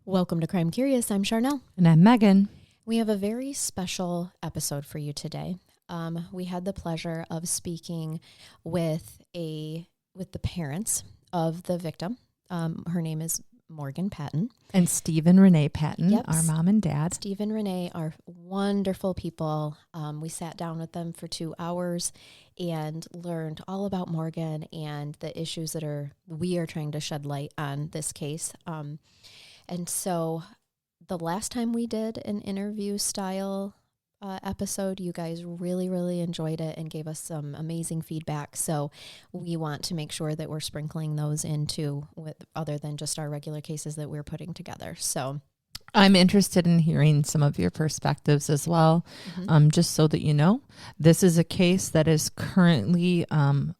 Welcome to Crime Curious. I'm Charnell. And I'm Megan. We have a very special episode for you today. We had the pleasure of speaking with the parents of the victim. Her name is Morgan Patten. And Steve and Renee Patten, Yep. our mom and dad. Steve and Renee are wonderful people. We sat down with them for 2 hours and learned all about Morgan and the issues that we are trying to shed light on this case. And so the last time we did an interview style episode, you guys really, really enjoyed it and gave us some amazing feedback. So we want to make sure that we're sprinkling those into other than just our regular cases that we're putting together. So I'm interested in hearing some of your perspectives as well. Just so that you know, this is a case that is currently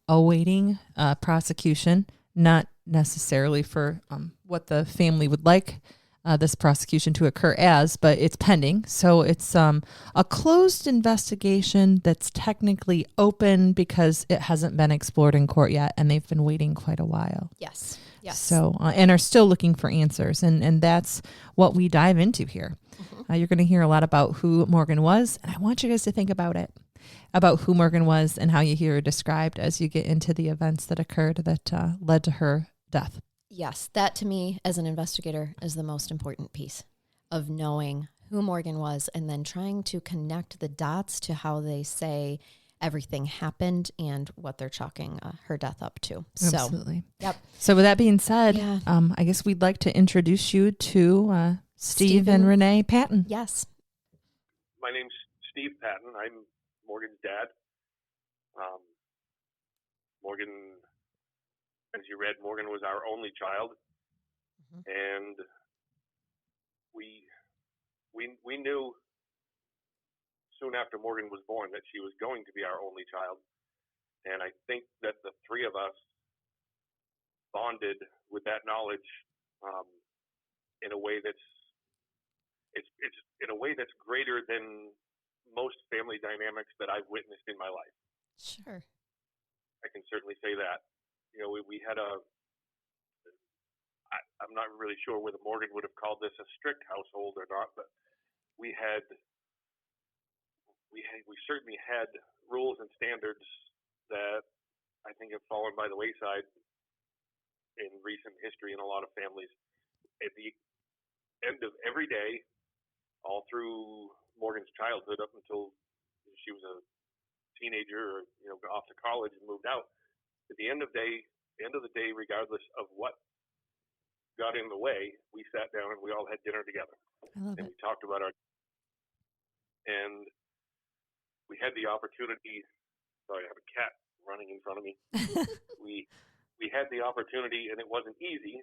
awaiting prosecution, not necessarily for what the family would like this prosecution to occur as, but it's pending. So it's a closed investigation that's technically open because it hasn't been explored in court yet, and they've been waiting quite a while. Yes. So, and are still looking for answers, and that's what we dive into here. You're going to hear a lot about who Morgan was, and I want you guys to think about who Morgan was and how you hear her described as you get into the events that occurred that led to her death. Yes, that to me as an investigator is the most important piece of knowing who Morgan was and then trying to connect the dots to how they say everything happened and what they're chalking her death up to. Absolutely. Yep. So with that being said, Yeah. I guess we'd like to introduce you to Steve and Renee Patten. Yes. My name's Steve Patten. I'm Morgan's dad. Morgan, as you read, Morgan was our only child, and we knew soon after Morgan was born that she was going to be our only child, and I think that the three of us bonded with that knowledge in a way that's in a way that's greater than most family dynamics that I've witnessed in my life. Sure. I can certainly say that. You know, we had I'm not really sure whether Morgan would have called this a strict household or not, but we certainly had rules and standards that I think have fallen by the wayside in recent history in a lot of families. At the end of every day, all through Morgan's childhood up until she was a teenager or off to college and moved out, at the end of the day, regardless of what got in the way, we sat down and we all had dinner together. I love it. We talked about and we had the opportunity. Sorry, I have a cat running in front of me. we had the opportunity, and it wasn't easy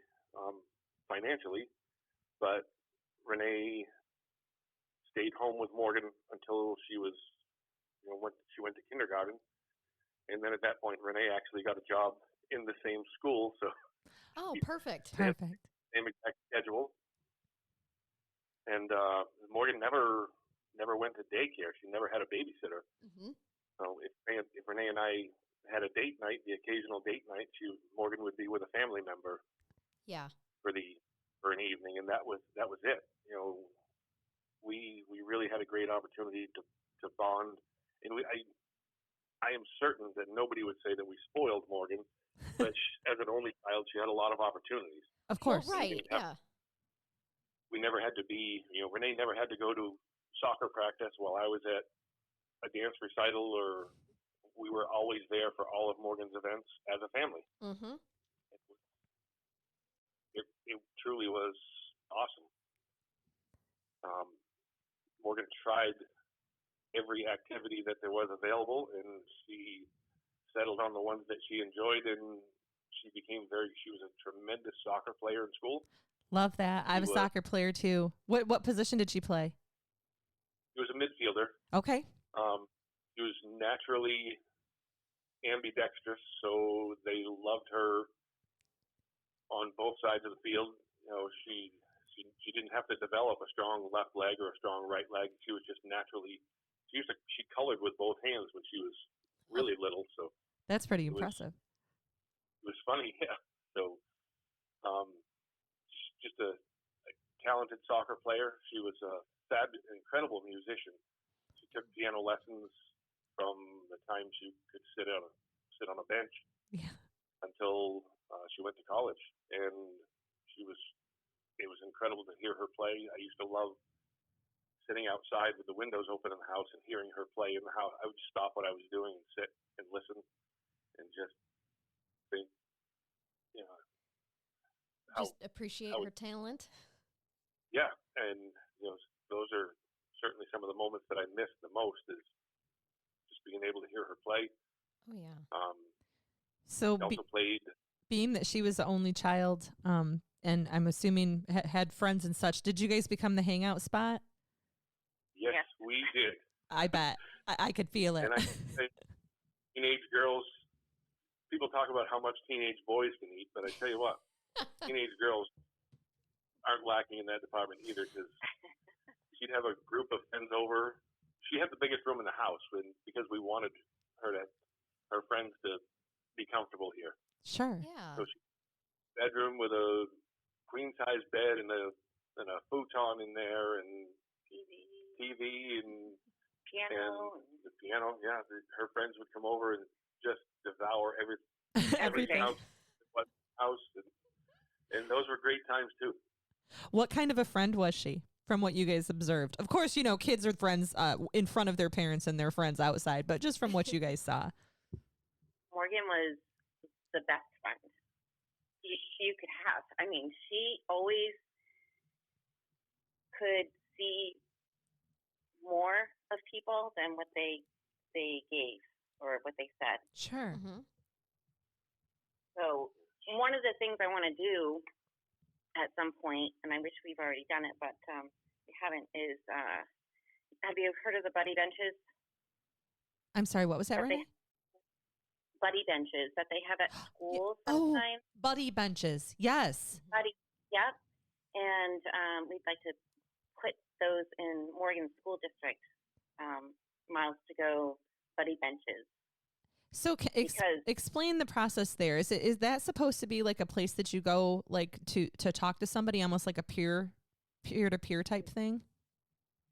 financially, but Renee stayed home with Morgan until she was, she went to kindergarten, and then at that point, Renee actually got a job in the same school, so. Oh, perfect. Perfect. Same exact schedule, and Morgan never went to daycare. She never had a babysitter. So if Renee and I had a date night, the occasional date night, Morgan would be with a family member. Yeah. For an evening, and that was it. We really had a great opportunity to bond, and I am certain that nobody would say that we spoiled Morgan, but as an only child, she had a lot of opportunities. Of course. Well, right. Yeah. We never had to be. Renee never had to go to soccer practice while I was at a dance recital, or we were always there for all of Morgan's events as a family. It truly was awesome. Morgan tried every activity that there was available, and she settled on the ones that she enjoyed, and she was a tremendous soccer player in school. Love that. I'm a soccer player too. What position did she play? She was a midfielder. Okay. She was naturally ambidextrous, so they loved her on both sides of the field. She didn't have to develop a strong left leg or a strong right leg. She was just naturally. She colored with both hands when she was really little. So that's pretty impressive. It was funny, yeah. So, just to talented soccer player. She was a incredible musician. She took piano lessons from the time she could sit on a bench until she went to college, and it was incredible to hear her play. I used to love sitting outside with the windows open in the house and hearing her play in the house. I would stop what I was doing and sit and listen and just think, just appreciate her talent. Yeah, and those are certainly some of the moments that I miss the most, is just being able to hear her play. Oh yeah. So also played. Being that she was the only child, and I'm assuming had friends and such, did you guys become the hangout spot? Yes, we did. I bet. I could feel it. And I think teenage girls, people talk about how much teenage boys can eat, but I tell you what, teenage girls aren't lacking in that department either, because she'd have a group of friends over. She had the biggest room in the house because we wanted her friends to be comfortable here. Sure. Yeah. So bedroom with a queen size bed and a futon in there, and TV and piano. And the piano. Yeah, her friends would come over and just devour everything. House, and those were great times too. What kind of a friend was she, from what you guys observed? Of course, kids are friends in front of their parents and their friends outside, but just from what you guys saw. Morgan was the best friend you could have. I mean, she always could see more of people than what they gave or what they said. Sure. Mm-hmm. So one of the things I want to do at some point, and I wish we've already done it, but we haven't, is have you heard of the buddy benches? I'm sorry, what was that, Renee? Buddy benches that they have at schools sometimes. Oh, buddy benches, yes. Buddy, yep. And we'd like to put those in Morgan School District, miles to go buddy benches. So explain the process there. Is that supposed to be like a place that you go like to talk to somebody, almost like a peer-to-peer type thing?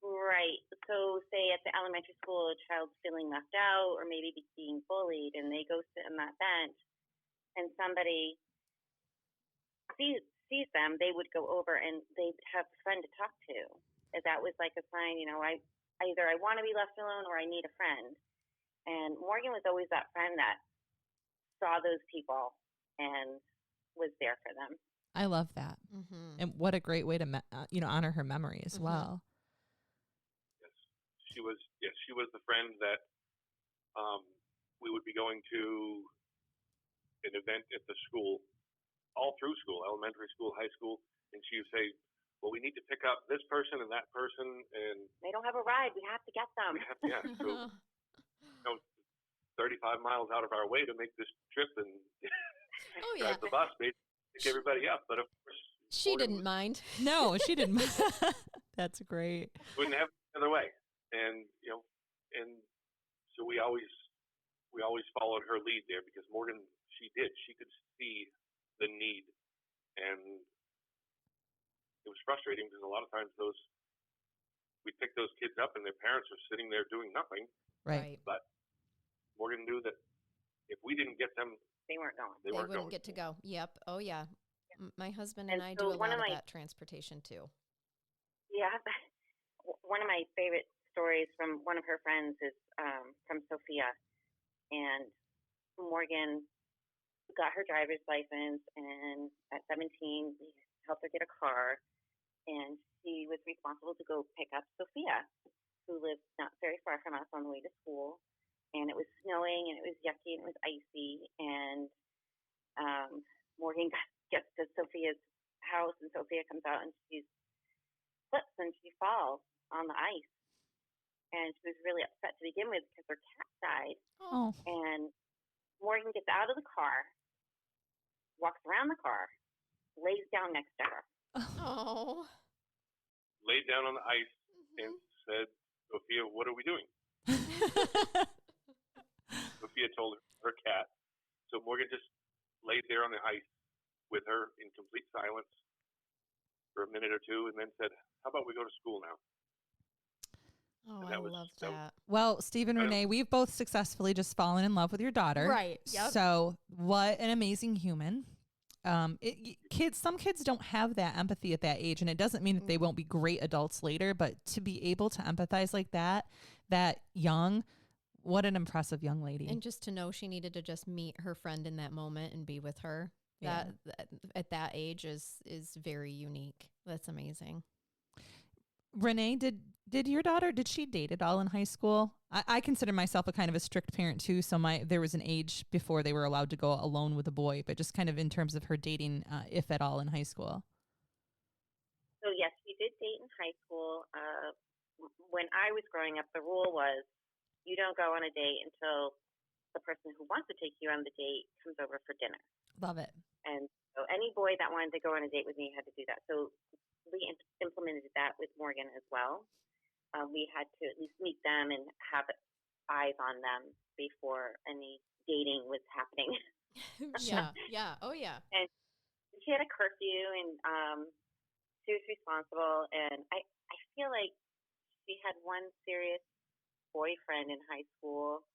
Right. So say at the elementary school, a child's feeling left out or maybe being bullied, and they go sit on that bench, and somebody sees them, they would go over and they'd have a friend to talk to. And that was like a sign, either I want to be left alone or I need a friend. And Morgan was always that friend that saw those people and was there for them. I love that. Mm-hmm. And what a great way to honor her memory as well. Yes, she was the friend that we would be going to an event at the school, all through school, elementary school, high school, and she would say, well, we need to pick up this person and that person, and they don't have a ride. We have to get them. So 35 miles out of our way to make this trip and drive the bus, basically pick everybody up. But of course, she didn't mind. No, she didn't mind. That's great. Wouldn't have it the other way. And and so we always followed her lead there, because Morgan, she could see the need, and it was frustrating because a lot of times we'd pick those kids up and their parents are sitting there doing nothing. Right. But Morgan knew that if we didn't get them, they weren't going. They wouldn't get to go. Yep. Oh yeah. My husband and I do a lot of that transportation too. Yeah. One of my favorite stories from one of her friends is from Sophia, and Morgan got her driver's license, and at 17 we helped her get a car, and she was responsible to go pick up Sophia, who lived not very far from us, on the way to school. And it was snowing, and it was yucky, and it was icy, and Morgan gets to Sophia's house, and Sophia comes out, and she slips and she falls on the ice. And she was really upset to begin with because her cat died. Oh. And Morgan gets out of the car, walks around the car, lays down next to her. Oh. Laid down on the ice and said, Sophia, what are we doing? Sophia told her cat. So Morgan just laid there on the ice with her in complete silence for for a minute or two and then said, how about we go to school now? Oh, I love that. Well, Steve and Renee, we've both successfully just fallen in love with your daughter. Right. Yep. So what an amazing human. Some kids don't have that empathy at that age, and it doesn't mean that they won't be great adults later, but to be able to empathize like that young, what an impressive young lady. And just to know she needed to just meet her friend in that moment and be with her that at that age is very unique. That's amazing. Renee, did your daughter, did she date at all in high school? I consider myself a kind of a strict parent too. So there was an age before they were allowed to go alone with a boy, but just kind of in terms of her dating, if at all in high school. So yes, we did date in high school. When I was growing up, the rule was you don't go on a date until the person who wants to take you on the date comes over for dinner. Love it. And so any boy that wanted to go on a date with me had to do that. So we implemented that with Morgan as well. We had to at least meet them and have eyes on them before any dating was happening. Yeah. Oh, yeah. And she had a curfew, and she was responsible. And I feel like she had one serious boyfriend in high school.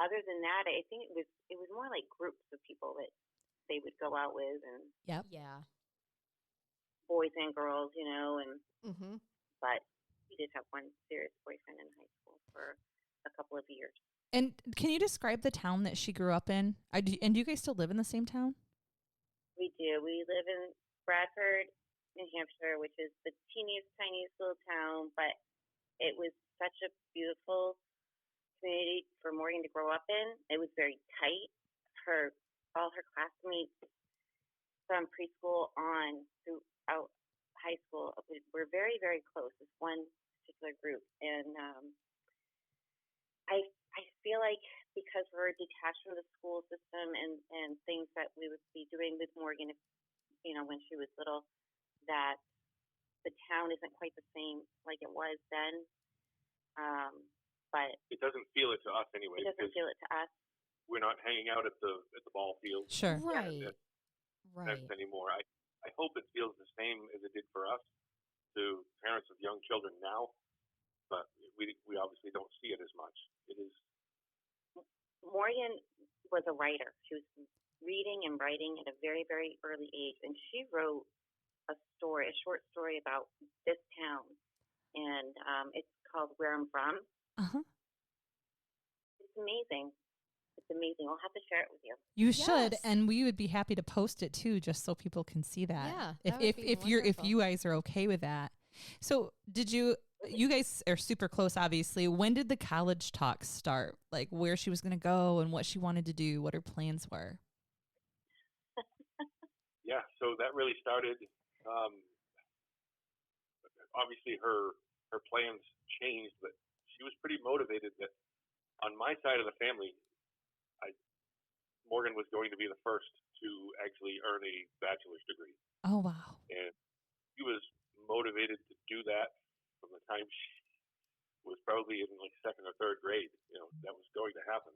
Other than that, I think it was more like groups of people that they would go out with, and Yeah. boys and girls, and but we did have one serious boyfriend in high school for a couple of years. And can you describe the town that she grew up in? And do you guys still live in the same town? We do. We live in Bradford, New Hampshire, which is the teeniest, tiniest little town, but it was such a beautiful community for Morgan to grow up in. It was very tight. All her classmates from preschool on throughout high school were very, very close. This one particular group, and I feel like because we're detached from the school system and things that we would be doing with Morgan, when she was little, that the town isn't quite the same like it was then. But it doesn't feel it to us anyway. It doesn't feel it to us. We're not hanging out at the ball field. Sure. Right. Anymore. I hope it feels the same as it did for us to parents of young children now, but we obviously don't see it as much. It is. Morgan was a writer. She was reading and writing at a very, very early age, and she wrote a short story about this town, and it's called Where I'm From. Uh-huh. It's amazing. It's amazing. I'll have to share it with you. You should, and we would be happy to post it too, just so people can see that. Yeah, if you guys are okay with that. So, you guys are super close, obviously. When did the college talks start? Like where she was going to go and what she wanted to do, what her plans were? Yeah, so that really started. Obviously, her plans changed, but she was pretty motivated. That on my side of the family, Morgan was going to be the first to actually earn a bachelor's degree. Oh, wow. And she was motivated to do that from the time she was probably in like second or third grade. That was going to happen.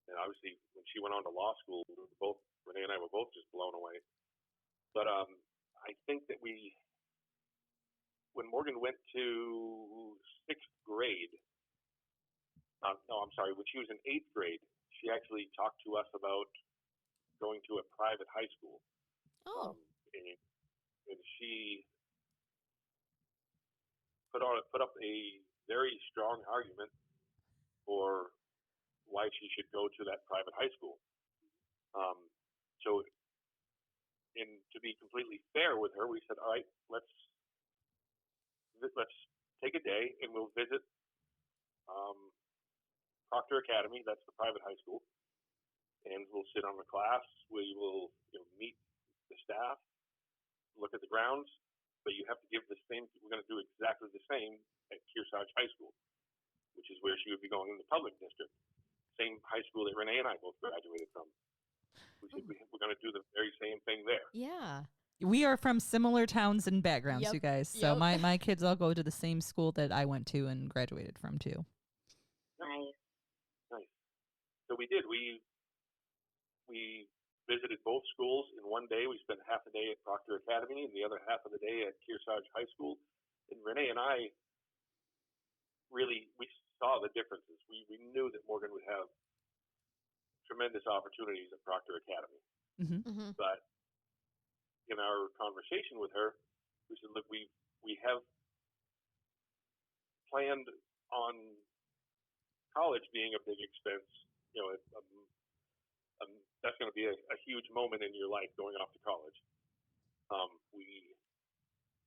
And obviously, when she went on to law school, Renee and I were both just blown away. But I think that when Morgan went to sixth grade, when she was in eighth grade, she actually talked to us about going to a private high school. Oh. And she put up a very strong argument for why she should go to that private high school. To be completely fair with her, we said, all right, let's take a day and we'll visit Proctor Academy. That's the private high school, and we'll sit on the class. We will meet the staff, look at the grounds, but you have to give the same. We're going to do exactly the same at Kearsarge High School, which is where she would be going in the public district. Same high school that Renee and I both graduated from. We said we're going to do the very same thing there. Yeah. We are from similar towns and backgrounds, Yep. you guys. So my kids all go to the same school that I went to and graduated from too. Nice. So we did. We visited both schools in one day. We spent half a day at Proctor Academy and the other half of the day at Kearsarge High School. And Renee and I we saw the differences. We knew that Morgan would have tremendous opportunities at Proctor Academy. Mm-hmm. Mm-hmm. But in our conversation with her, we said, look, we have planned on college being a big expense. That's going to be a huge moment in your life going off to college.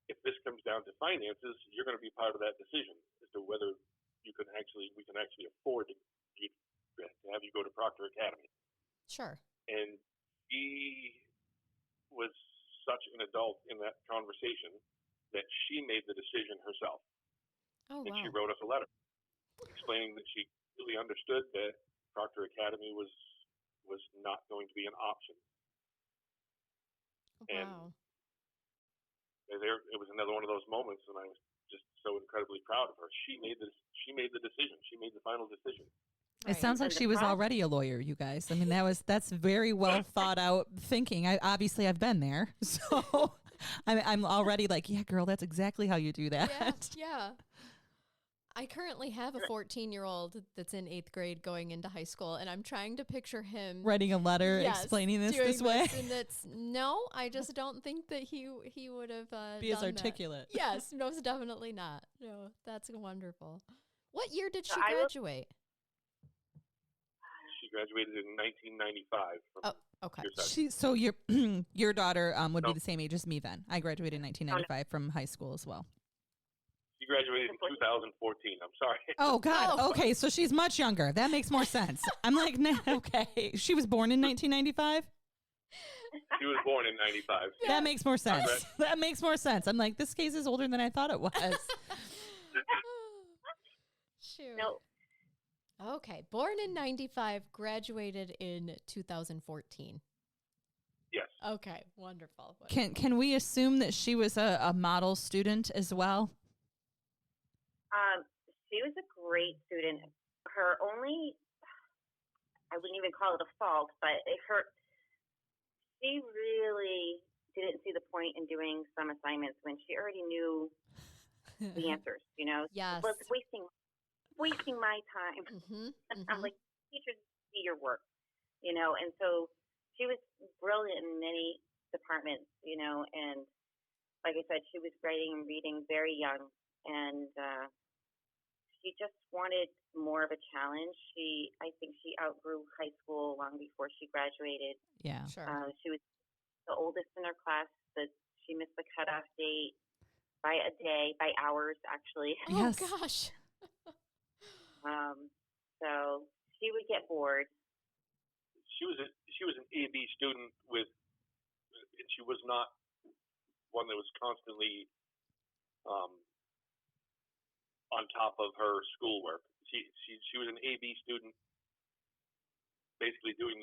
If this comes down to finances, you're going to be part of that decision as to whether we can actually afford to have you go to Proctor Academy. Sure. And she was such an adult in that conversation that she made the decision herself. Oh, and wow. she wrote us a letter explaining that she really understood that Proctor Academy was not going to be an option. Wow. And it was another one of those moments, and I was just so incredibly proud of her. She made the decision. She made the final decision. It sounds like she was already a lawyer, you guys. I mean, that's very well thought out thinking. I've been there, so I'm already like, yeah, girl, that's exactly how you do that. Yeah. I currently have a 14-year-old that's in 8th grade going into high school, and I'm trying to picture him writing a letter explaining this way. And I just don't think that he would have be as articulate. That. Yes, most definitely not. No, that's wonderful. What year did she graduate? She graduated in 1995. Okay. So your daughter would be the same age as me then. I graduated in 1995 from high school as well. She graduated in 2014. I'm sorry. Oh, God. Oh. Okay, so she's much younger. That makes more sense. I'm like, okay. She was born in 1995? She was born in 95. Yeah. That makes more sense. That makes more sense. I'm like, this case is older than I thought it was. Shoot. No. Okay, born in 95, graduated in 2014. Yes. Okay, wonderful. Can we assume that she was a model student as well? She was a great student. Her only, I wouldn't even call it a fault, but she really didn't see the point in doing some assignments when she already knew the answers, Yes. Well, it's wasting my time. Mm-hmm, I'm like, teachers see your work, and so she was brilliant in many departments, and like I said, she was writing and reading very young, and she just wanted more of a challenge. I think she outgrew high school long before she graduated. Yeah, sure. She was the oldest in her class, but she missed the cutoff date by hours, actually. Oh, gosh. So she would get bored. She was an A/B student and she was not one that was constantly on top of her schoolwork. She was an A/B student, basically doing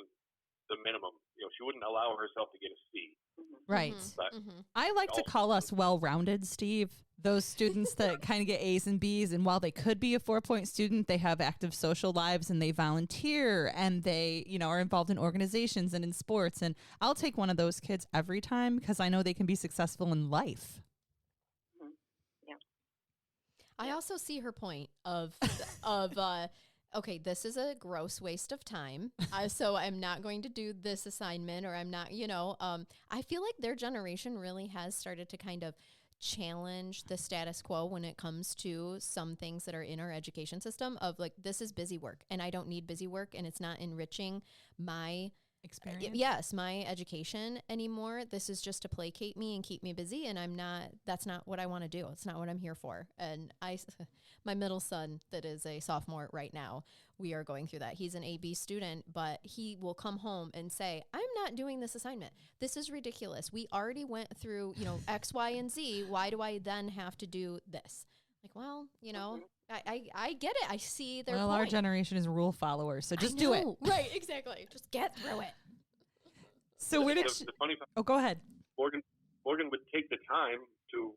the minimum. She wouldn't allow herself to get a C. Right. Mm-hmm. But I like to call us well-rounded, Steve. Those students that kind of get A's and B's, and while they could be a 4-point student, they have active social lives and they volunteer and they, are involved in organizations and in sports. And I'll take one of those kids every time because I know they can be successful in life. Yeah. I also see her point of okay, this is a gross waste of time. So I'm not going to do this assignment, or I'm not, I feel like their generation really has started to kind of challenge the status quo when it comes to some things that are in our education system of like, this is busy work and I don't need busy work and it's not enriching my experience. Yes, my education anymore. This is just to placate me and keep me busy, and that's not what I want to do. It's not what I'm here for. And my middle son that is a sophomore right now, we are going through that. He's an AB student, but he will come home and say, I'm not doing this assignment. This is ridiculous. We already went through, X, Y, and Z. Why do I then have to do this? Like, well, I get it. I see their point. Our generation is rule followers, so just do it. Right, exactly. Just get through it. So where did the funny part, go ahead. Morgan would take the time to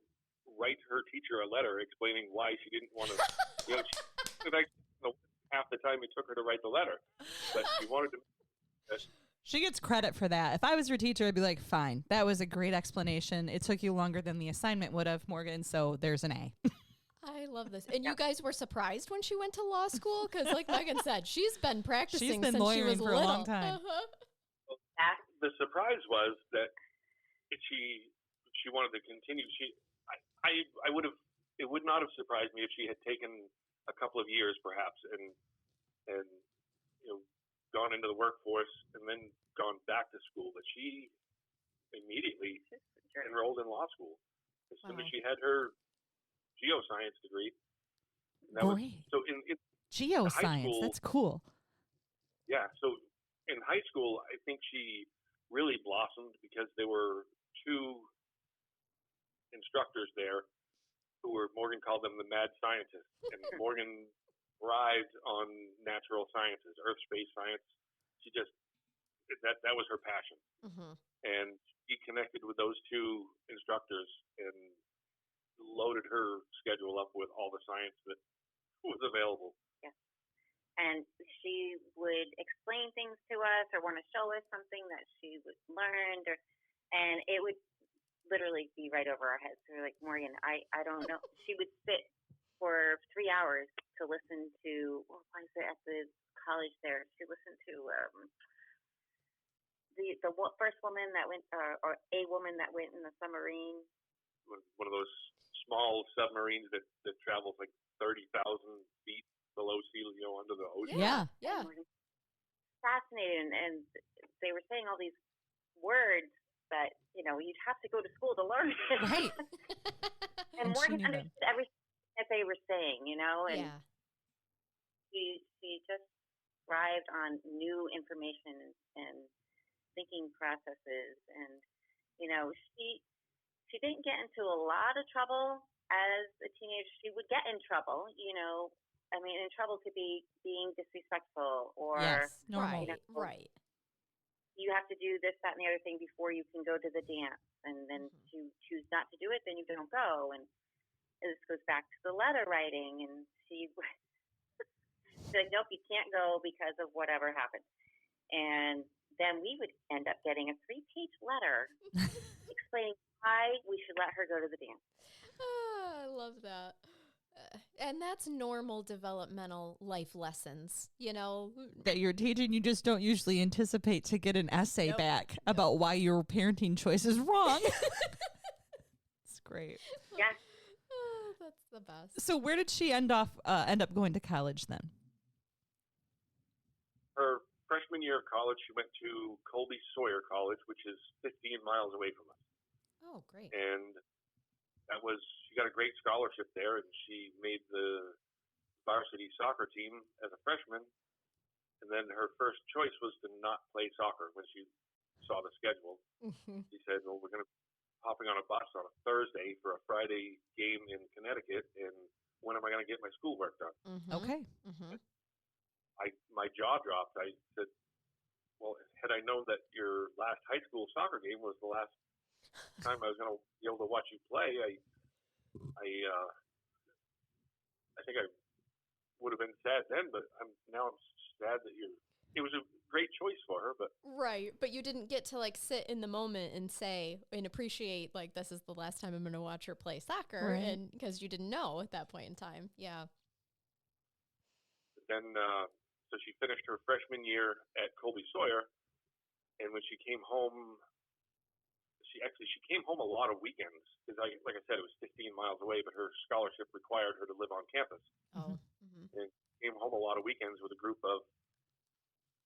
write her teacher a letter explaining why she didn't want to. Half the time it took her to write the letter, but she wanted to. She gets credit for that. If I was your teacher, I'd be like, fine, that was a great explanation. It took you longer than the assignment would have, Morgan, so there's an A. I love this. And you guys were surprised when she went to law school? Because like Megan said, she's been practicing She's been since she lawyering was for little. a long time. The surprise was that she wanted to continue. I would have. It would not have surprised me if she had taken a couple of years, perhaps, and gone into the workforce and then gone back to school. But she immediately enrolled in law school as soon as she had her geoscience degree. And that was, so in geoscience, school, that's cool. Yeah, so in high school, I think she really blossomed because there were two instructors there who Morgan called them the mad scientists. And Morgan thrived on natural sciences, earth, space science. She just, that was her passion. Mm-hmm. And she connected with those two instructors and loaded her schedule up with all the science that was available. Yeah. And she would explain things to us or want to show us something that she learned, and it would literally be right over our heads. We were like, Morgan, I don't know. She would sit for 3 hours to listen to, what was it at the college there? She listened to the first woman that went, or a woman that went in the submarine. One of those small submarines that travels like 30,000 feet below sea, under the ocean. Yeah. Fascinating. And they were saying all these words that, you'd have to go to school to learn. Right. And Morgan understood everything that they were saying, and she just thrived on new information and thinking processes. And, she didn't get into a lot of trouble as a teenager. She would get in trouble, in trouble could be being disrespectful or normal. Right. You have to do this, that, and the other thing before you can go to the dance. And then if you choose not to do it, then you don't go. And this goes back to the letter writing. And she said, nope, you can't go because of whatever happened. And then we would end up getting a 3-page letter explaining why we should let her go to the dance. Oh, I love that. And that's normal developmental life lessons, that you're teaching. You just don't usually anticipate to get an essay back about why your parenting choice is wrong. It's great. Yeah. Oh, that's the best. So where did she end up going to college then? Her freshman year of college, she went to Colby Sawyer College, which is 15 miles away from us. Oh, great. And she got a great scholarship there, and she made the varsity soccer team as a freshman. And then her first choice was to not play soccer when she saw the schedule. Mm-hmm. She said, well, we're going to be hopping on a bus on a Thursday for a Friday game in Connecticut, and when am I going to get my schoolwork done? Mm-hmm. Okay. Mm-hmm. My jaw dropped. I said, well, had I known that your last high school soccer game was the last time I was going to be able to watch you play, I think I would have been sad then, but I'm sad that it was a great choice for her, but right. But you didn't get to sit in the moment and say and appreciate this is the last time I'm going to watch her play soccer, right. And because you didn't know at that point in time. Yeah. But then, so she finished her freshman year at Colby Sawyer, and when she came home, she came home a lot of weekends because, like I said, it was 15 miles away, but her scholarship required her to live on campus. Oh. Mm-hmm. And came home a lot of weekends with a group of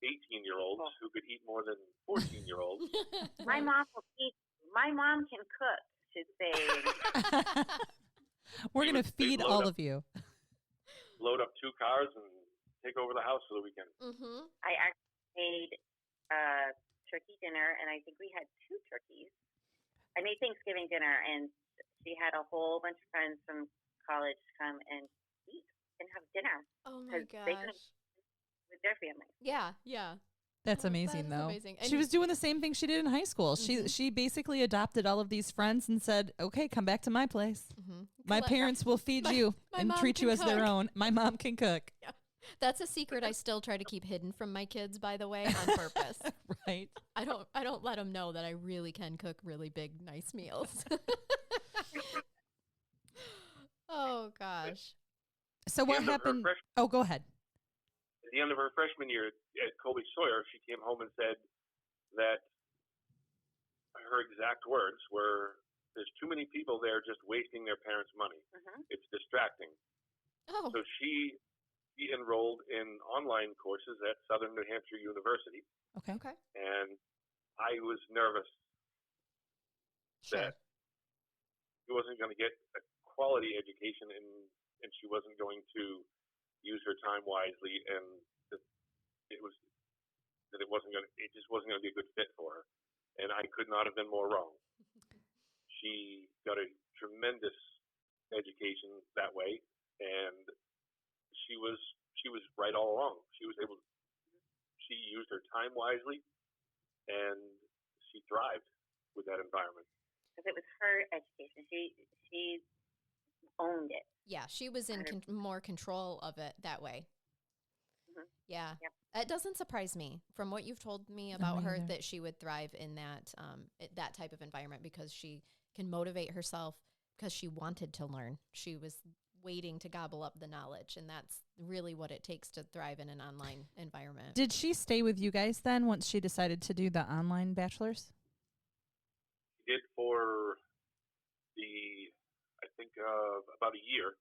18-year-olds who could eat more than 14-year-olds. My mom will eat. My mom can cook, she'd say. We're going to feed all of you. Load up 2 cars and take over the house for the weekend. Mm-hmm. I actually made turkey dinner, and I think we had 2 turkeys. I made Thanksgiving dinner, and she had a whole bunch of friends from college come and eat and have dinner. Oh my gosh! They couldn't with their families. Yeah. That's amazing, that is though. amazing. She was doing the same thing she did in high school. Mm-hmm. She basically adopted all of these friends and said, "Okay, come back to my place. Mm-hmm. My parents will feed you and treat you as their own. My mom can cook." Yeah. That's a secret I still try to keep hidden from my kids, by the way, on purpose. Right. I don't let them know that I really can cook really big, nice meals. Oh gosh. So what happened? Oh, go ahead. At the end of her freshman year at Colby Sawyer, she came home and said that her exact words were, "There's too many people there just wasting their parents' money. It's distracting." Oh. So she enrolled in online courses at Southern New Hampshire University. Okay. And I was nervous that she wasn't going to get a quality education and she wasn't going to use her time wisely, and that it just wasn't going to be a good fit for her. And I could not have been more wrong. She got a tremendous education that way, and she was right all along. She used her time wisely, and she thrived with that environment. Because it was her education. She owned it. Yeah, she was in more control of it that way. Yeah. Yep. It doesn't surprise me from what you've told me about her that she would thrive in that that type of environment, because she can motivate herself because she wanted to learn. She was waiting to gobble up the knowledge, and that's really what it takes to thrive in an online environment. Did she stay with you guys then once she decided to do the online bachelor's? She did for about a year,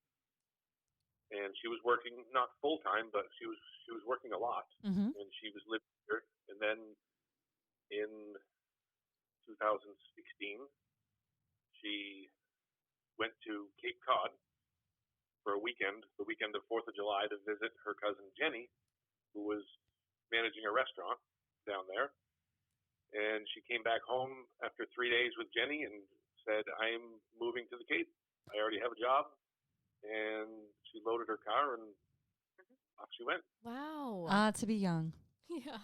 and she was working not full time, but she was working a lot, and she was living here. And then in 2016, she went to Cape Cod for a weekend, the weekend of 4th of July, to visit her cousin Jenny, who was managing a restaurant down there. And she came back home after 3 days with Jenny and said, "I'm moving to the Cape. I already have a job." And she loaded her car and off she went. Wow. To be young. Yeah.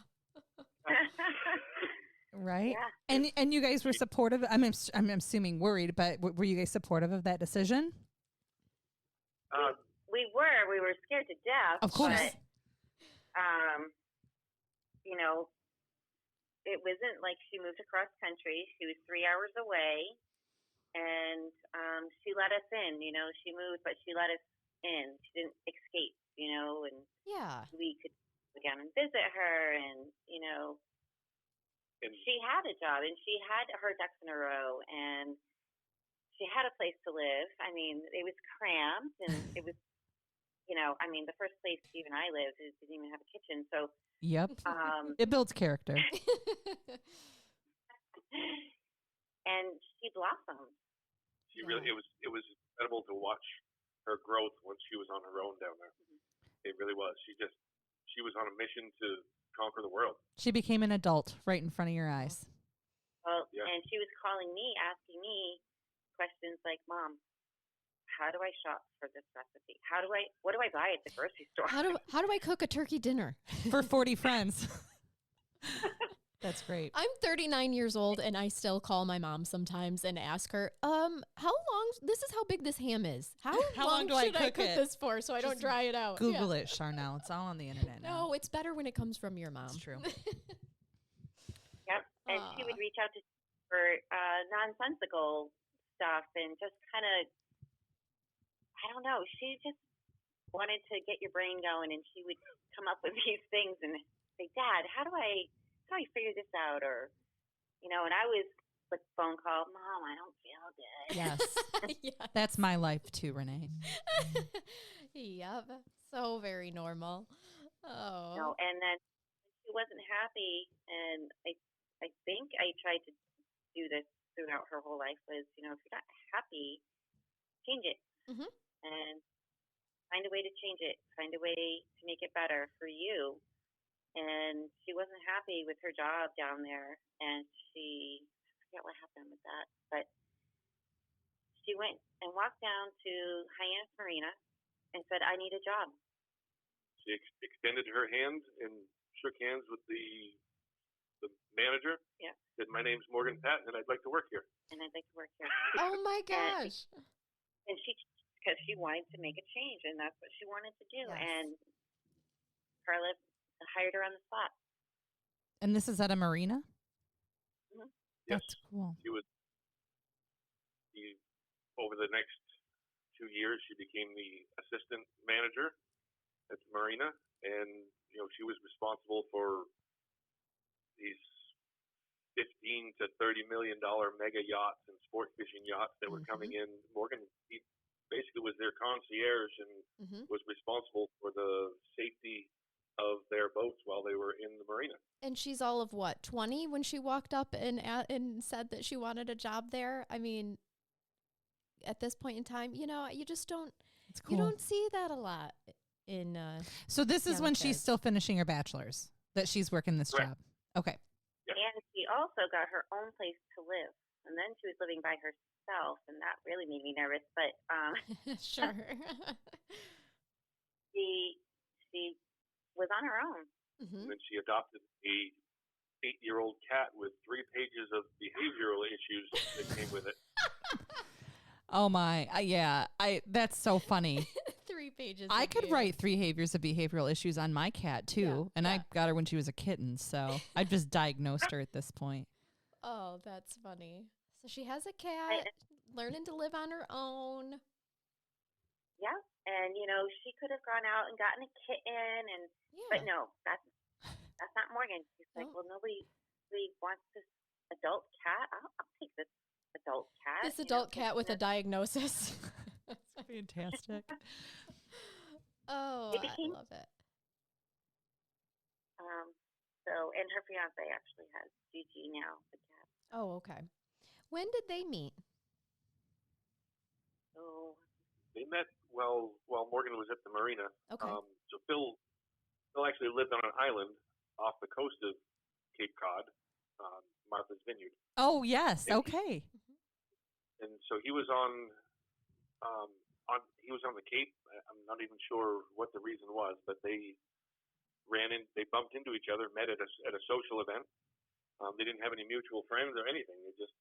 Right? Yeah. And you guys were supportive. I'm assuming worried, but were you guys supportive of that decision? We were scared to death. Of course. But, it wasn't like she moved across country. She was 3 hours away, and she let us in. She moved, but she let us in. She didn't escape. And we could go down and visit her, and she had a job, and she had her ducks in a row, and she had a place to live. I mean, it was cramped, and it was, the first place Steve and I lived, it didn't even have a kitchen. So, yep, it builds character. And she blossomed. She really, it was incredible to watch her growth when she was on her own down there. It really was. She was on a mission to conquer the world. She became an adult right in front of your eyes. Well, and she was calling me, asking me questions like, "Mom, how do I shop for this recipe? What do I buy at the grocery store? How do I cook a turkey dinner for 40 friends?" That's great. I'm 39 years old, and I still call my mom sometimes and ask her, how long, this is how big this ham is. How long do should I cook this for so I don't dry it out? Google it, Charnell. It's all on the internet now. No, it's better when it comes from your mom. It's true. Yep. And she would reach out to for nonsensical stuff and just kind of, I don't know, she just wanted to get your brain going, and she would come up with these things and say, "Dad, how do I figure this out?" Or, and I was like, phone call, "Mom, I don't feel good." Yes. Yes. That's my life too, Renee. Yep. So very normal. Oh. No, and then she wasn't happy, and I think I tried to do this throughout her whole life was, if you're not happy, change it. And find a way to change it. Find a way to make it better for you. And she wasn't happy with her job down there, and I forget what happened with that, but she went and walked down to Hyannis Marina and said, "I need a job." She extended her hand and shook hands with the manager. Yeah. Said, "My name's Morgan Patten, and I'd like to work here." And I'd like to work here. Oh my gosh. And because she wanted to make a change, and that's what she wanted to do. Yes. And Charlotte hired her on the spot. And this is at a marina? Mm-hmm. Yes. That's cool. Over the next 2 years, she became the assistant manager at the marina, and she was responsible for these $15 to $30 million mega yachts and sport fishing yachts that were coming in. Morgan basically was their concierge and was responsible for the safety of their boats while they were in the marina. And she's all of what, 20 when she walked up and said that she wanted a job there? I mean, at this point in time, you just don't, you don't see that a lot in So this is when kids. she's still finishing her bachelor's, that she's working this job. Okay. Yes. And she also got her own place to live. And then she was living by herself, and that really made me nervous. But sure. she was on her own. And then she adopted a 8-year-old cat with 3 pages of behavioral issues that came with it. Oh my, that's so funny. 3 pages. I could write 3 behaviors of behavioral issues on my cat too, and I got her when she was a kitten, so I just diagnosed her at this point. Oh, that's funny. So she has a cat, learning to live on her own. Yeah, and she could have gone out and gotten a kitten, but no, that's not Morgan. She's like, well, nobody wants this adult cat. I'll take this adult cat. This adult cat with a diagnosis. That's fantastic. Oh, I love it. And her fiance actually has Gigi now, the cat. Oh, okay. When did they meet? So they met while Morgan was at the marina. Okay. So Phil actually lived on an island off the coast of Cape Cod, Martha's Vineyard. Oh yes, okay. And so he was on the Cape. I'm not even sure what the reason was, but they bumped into each other, met at a social event. They didn't have any mutual friends or anything. They just.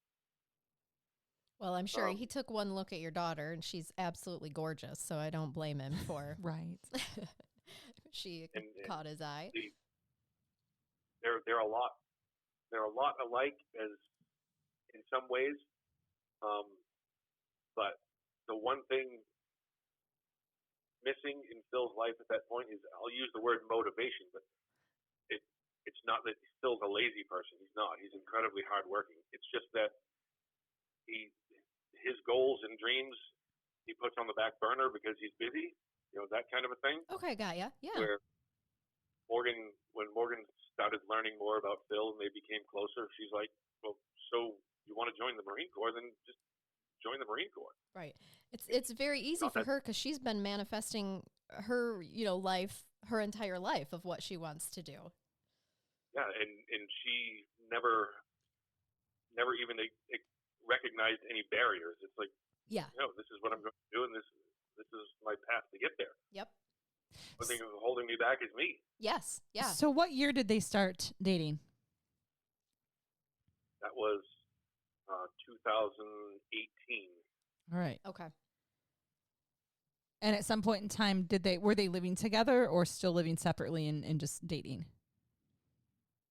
Well, I'm sure he took one look at your daughter, and she's absolutely gorgeous. So I don't blame him for right. She caught his eye. They're a lot alike as in some ways, but the one thing missing in Phil's life at that point is, I'll use the word motivation, but it's not that Phil's a lazy person. He's not. He's incredibly hardworking. It's just that his goals and dreams he puts on the back burner because he's busy. That kind of a thing. Okay, got ya. Yeah. Where when Morgan started learning more about Phil and they became closer, she's like, well, so you want to join the Marine Corps, then just join the Marine Corps. Right. It's very easy for her because she's been manifesting her, life, her entire life of what she wants to do. Yeah, and she never even recognized any barriers. It's like, this is what I'm going to do, and this is my path to get there. Yep. One thing holding me back is me. Yes. Yeah. So what year did they start dating? That was 2018. All right. Okay. And at some point in time, were they living together or still living separately and just dating?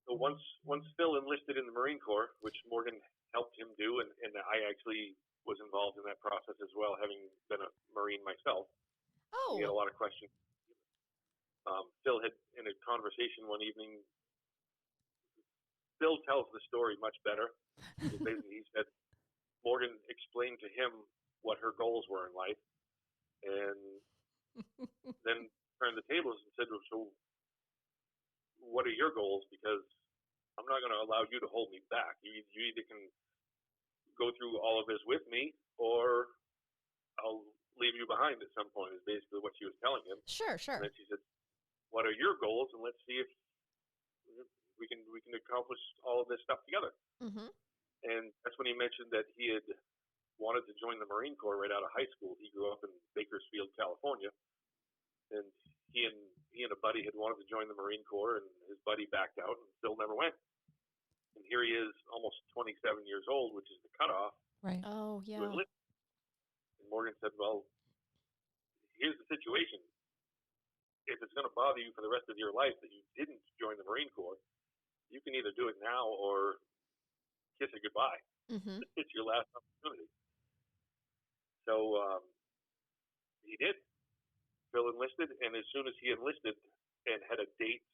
So once Phil enlisted in the Marine Corps, which Morgan helped him do, and I actually was involved in that process as well, having been a Marine myself. Oh. He had a lot of questions. Phil had, in a conversation one evening, Phil tells the story much better. Basically, he said Morgan explained to him what her goals were in life, and then turned the tables and said, so what are your goals? Because I'm not going to allow you to hold me back. You either can go through all of this with me, or I'll leave you behind at some point, is basically what she was telling him. Sure. And then she said, what are your goals? And let's see if we can accomplish all of this stuff together. Mm-hmm. And that's when he mentioned that he had wanted to join the Marine Corps right out of high school. He grew up in Bakersfield, California, and he and a buddy had wanted to join the Marine Corps, and his buddy backed out, and Phil never went. And here he is, almost 27 years old, which is the cutoff. Right. Oh, yeah. And Morgan said, well, here's the situation. if it's going to bother you for the rest of your life that you didn't join the Marine Corps, you can either do it now or kiss it goodbye. Mm-hmm. It's your last opportunity. So he did. Phil enlisted, and as soon as he enlisted and had a date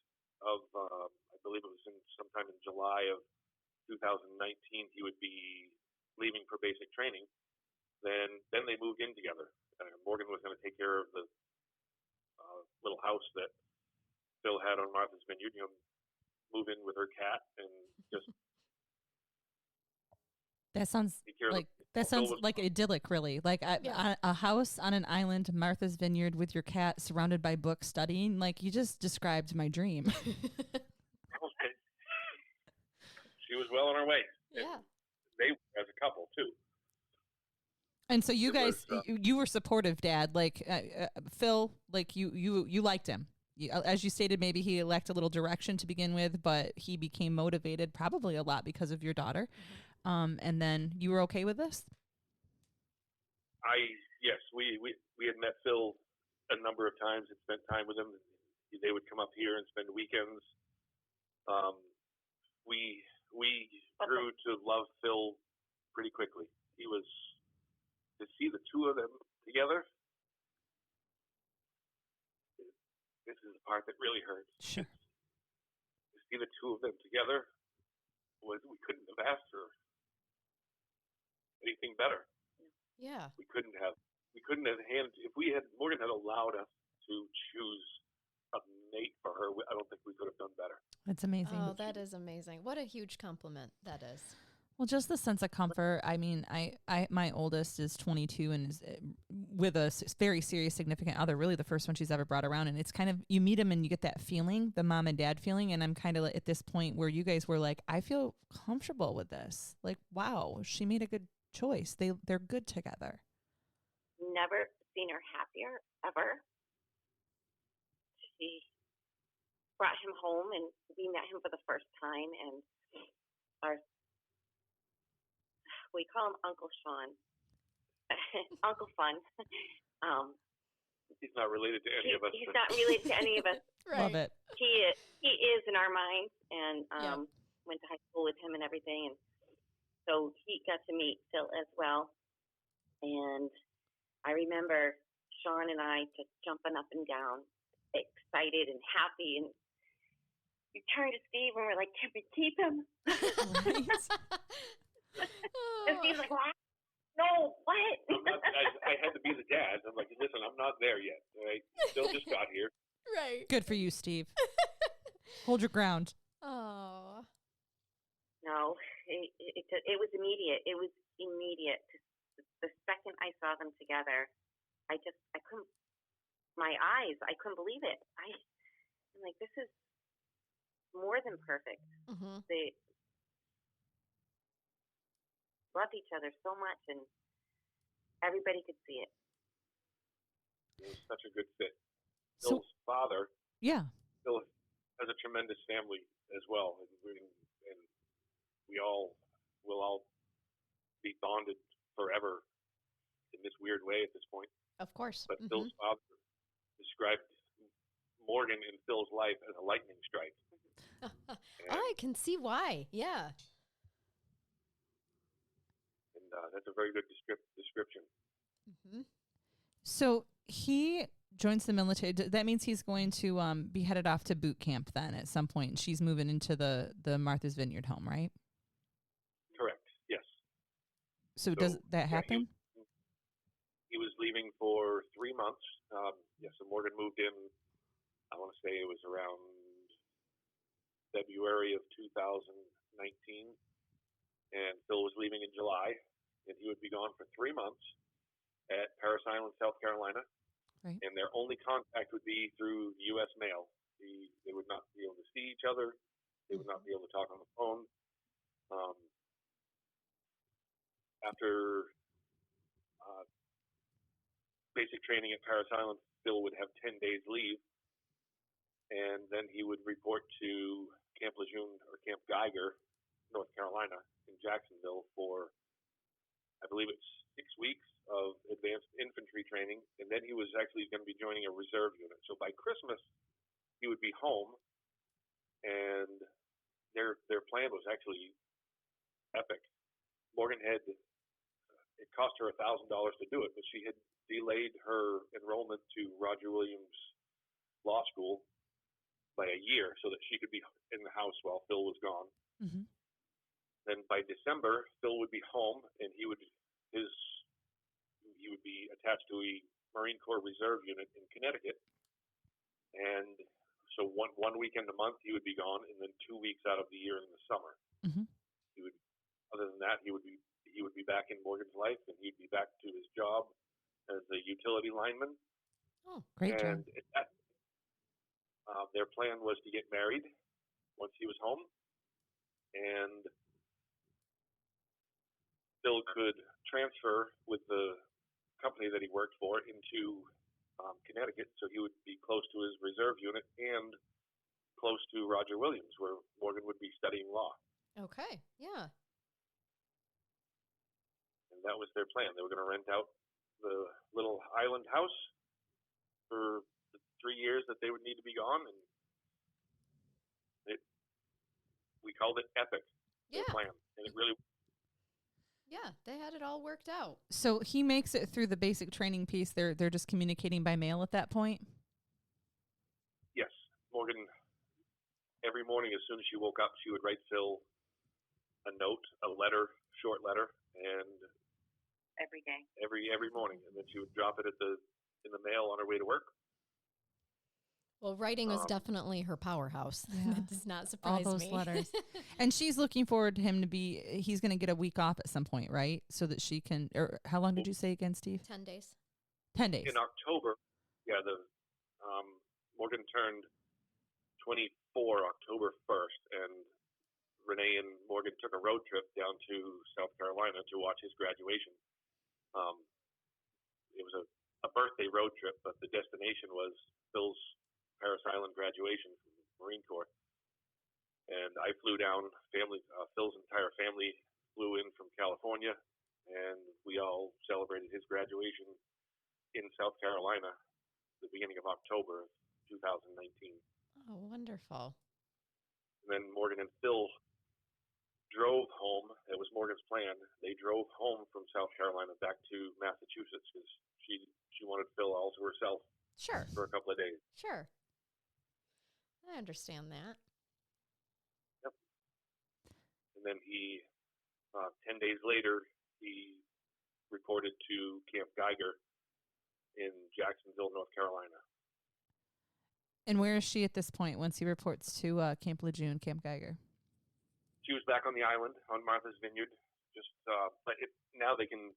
of, I believe it was sometime in July of 2019, he would be leaving for basic training. Then they moved in together. Morgan was going to take care of the little house that Phil had on Martha's Vineyard. Move in with her cat and just. That sounds like idyllic, really. Like a house on an island, Martha's Vineyard, with your cat, surrounded by books, studying. Like, you just described my dream. She was well on her way. Yeah, they as a couple too. And so you guys, you were supportive, Dad. Like Phil, like you liked him. As you stated, maybe he lacked a little direction to begin with, but he became motivated probably a lot because of your daughter. And then you were okay with this? Yes, we had met Phil a number of times and spent time with him. They would come up here and spend weekends. We grew to love Phil pretty quickly. He was, to see the two of them together, this is the part that really hurts. Sure. To see the two of them together, we couldn't have asked for anything better. yeah. We couldn't have if Morgan had allowed us to choose a mate for her, I don't think we could have done better. That's amazing. Oh, that is amazing. What a huge compliment that is. Well, just the sense of comfort. I mean, my oldest is 22 and is with a very serious significant other, really the first one she's ever brought around. And it's kind of, you meet them and you get that feeling, the mom and dad feeling. And I'm kind of at this point where you guys were like, I feel comfortable with this. Like, wow, she made a good choice. They're good together. Never seen her happier, ever. She brought him home, and we met him for the first time, and we call him Uncle Sean. Uncle Fun. He's not related to any of us. He's not related to any of us. Right. Love it. He is in our minds, and went to high school with him and everything, and so he got to meet Phil as well. And I remember Sean and I just jumping up and down, excited and happy, and we turned to Steve and we're like, "Can we keep him?" And Steve's like, "What? No, what?" I had to be the dad. I'm like, "Listen, I'm not there yet. All right, Phil just got here." Right. Good for you, Steve. Hold your ground. Oh. No, it was immediate. It was immediate. The second I saw them together, I couldn't. My eyes, I couldn't believe it. I'm like, this is more than perfect. Mm-hmm. They loved each other so much, and everybody could see it. It was such a good fit. So, Phil's father, Phil has a tremendous family as well, and we all will all be bonded forever in this weird way at this point. Of course. But Phil's father described Morgan in Phil's life as a lightning strike. I can see why. Yeah. And that's a very good description. Mm-hmm. So he joins the military. That means he's going to be headed off to boot camp then at some point. She's moving into the Martha's Vineyard home, right? Correct. Yes. So does that happen? He was leaving for 3 months. So Morgan moved in, I want to say it was around February of 2019. And Phil was leaving in July, and he would be gone for 3 months at Parris Island, South Carolina. Right. And their only contact would be through U.S. mail. They would not be able to see each other. They would not be able to talk on the phone. After basic training at Parris Island, Phil would have 10 days leave, and then he would report to Camp Lejeune or Camp Geiger, North Carolina, in Jacksonville for, I believe it's 6 weeks of advanced infantry training, and then he was actually going to be joining a reserve unit. So by Christmas, he would be home, and their plan was actually epic. Morgan had, it cost her $1,000 to do it, but she had delayed her enrollment to Roger Williams Law School by a year so that she could be in the house while Phil was gone. Mm-hmm. Then by December, Phil would be home, and he would be attached to a Marine Corps Reserve unit in Connecticut. And so one weekend a month he would be gone, and then 2 weeks out of the year in the summer. Mm-hmm. He would. Other than that, he would be back in Morgan's life, and he'd be back to his job as a utility lineman. Oh, great and job. Their plan was to get married once he was home, and Phil could transfer with the company that he worked for into Connecticut, so he would be close to his reserve unit and close to Roger Williams, where Morgan would be studying law. Okay, yeah. And that was their plan. They were going to rent out the little island house for the 3 years that they would need to be gone, and we called it epic. Yeah. Their plan, and it really. Yeah, they had it all worked out. So he makes it through the basic training piece. They're just communicating by mail at that point? Yes. Morgan, every morning as soon as she woke up, she would write Phil a note, a letter, short letter, and every day. Every morning, and then she would drop it in the mail on her way to work. Well, writing was definitely her powerhouse. Yeah. That does not surprise me. All those letters. And she's looking forward to him to he's going to get a week off at some point, right? So that she can, or how long did you say again, Steve? 10 days. 10 days. In October, yeah, Morgan turned 24 October 1st, and Renee and Morgan took a road trip down to South Carolina to watch his graduation. It was a birthday road trip, but the destination was Phil's Paris Island graduation from the Marine Corps. And I flew down. Phil's entire family flew in from California, and we all celebrated his graduation in South Carolina at the beginning of October of 2019. Oh, wonderful. And then Morgan and Phil drove home. It was Morgan's plan. They drove home from South Carolina back to Massachusetts because she wanted Phil all to herself. Sure. For a couple of days. Sure. I understand that. Yep. And then 10 days later, he reported to Camp Geiger in Jacksonville, North Carolina. And where is she at this point once he reports to Camp Lejeune, Camp Geiger? She was back on the island on Martha's Vineyard. But now they can.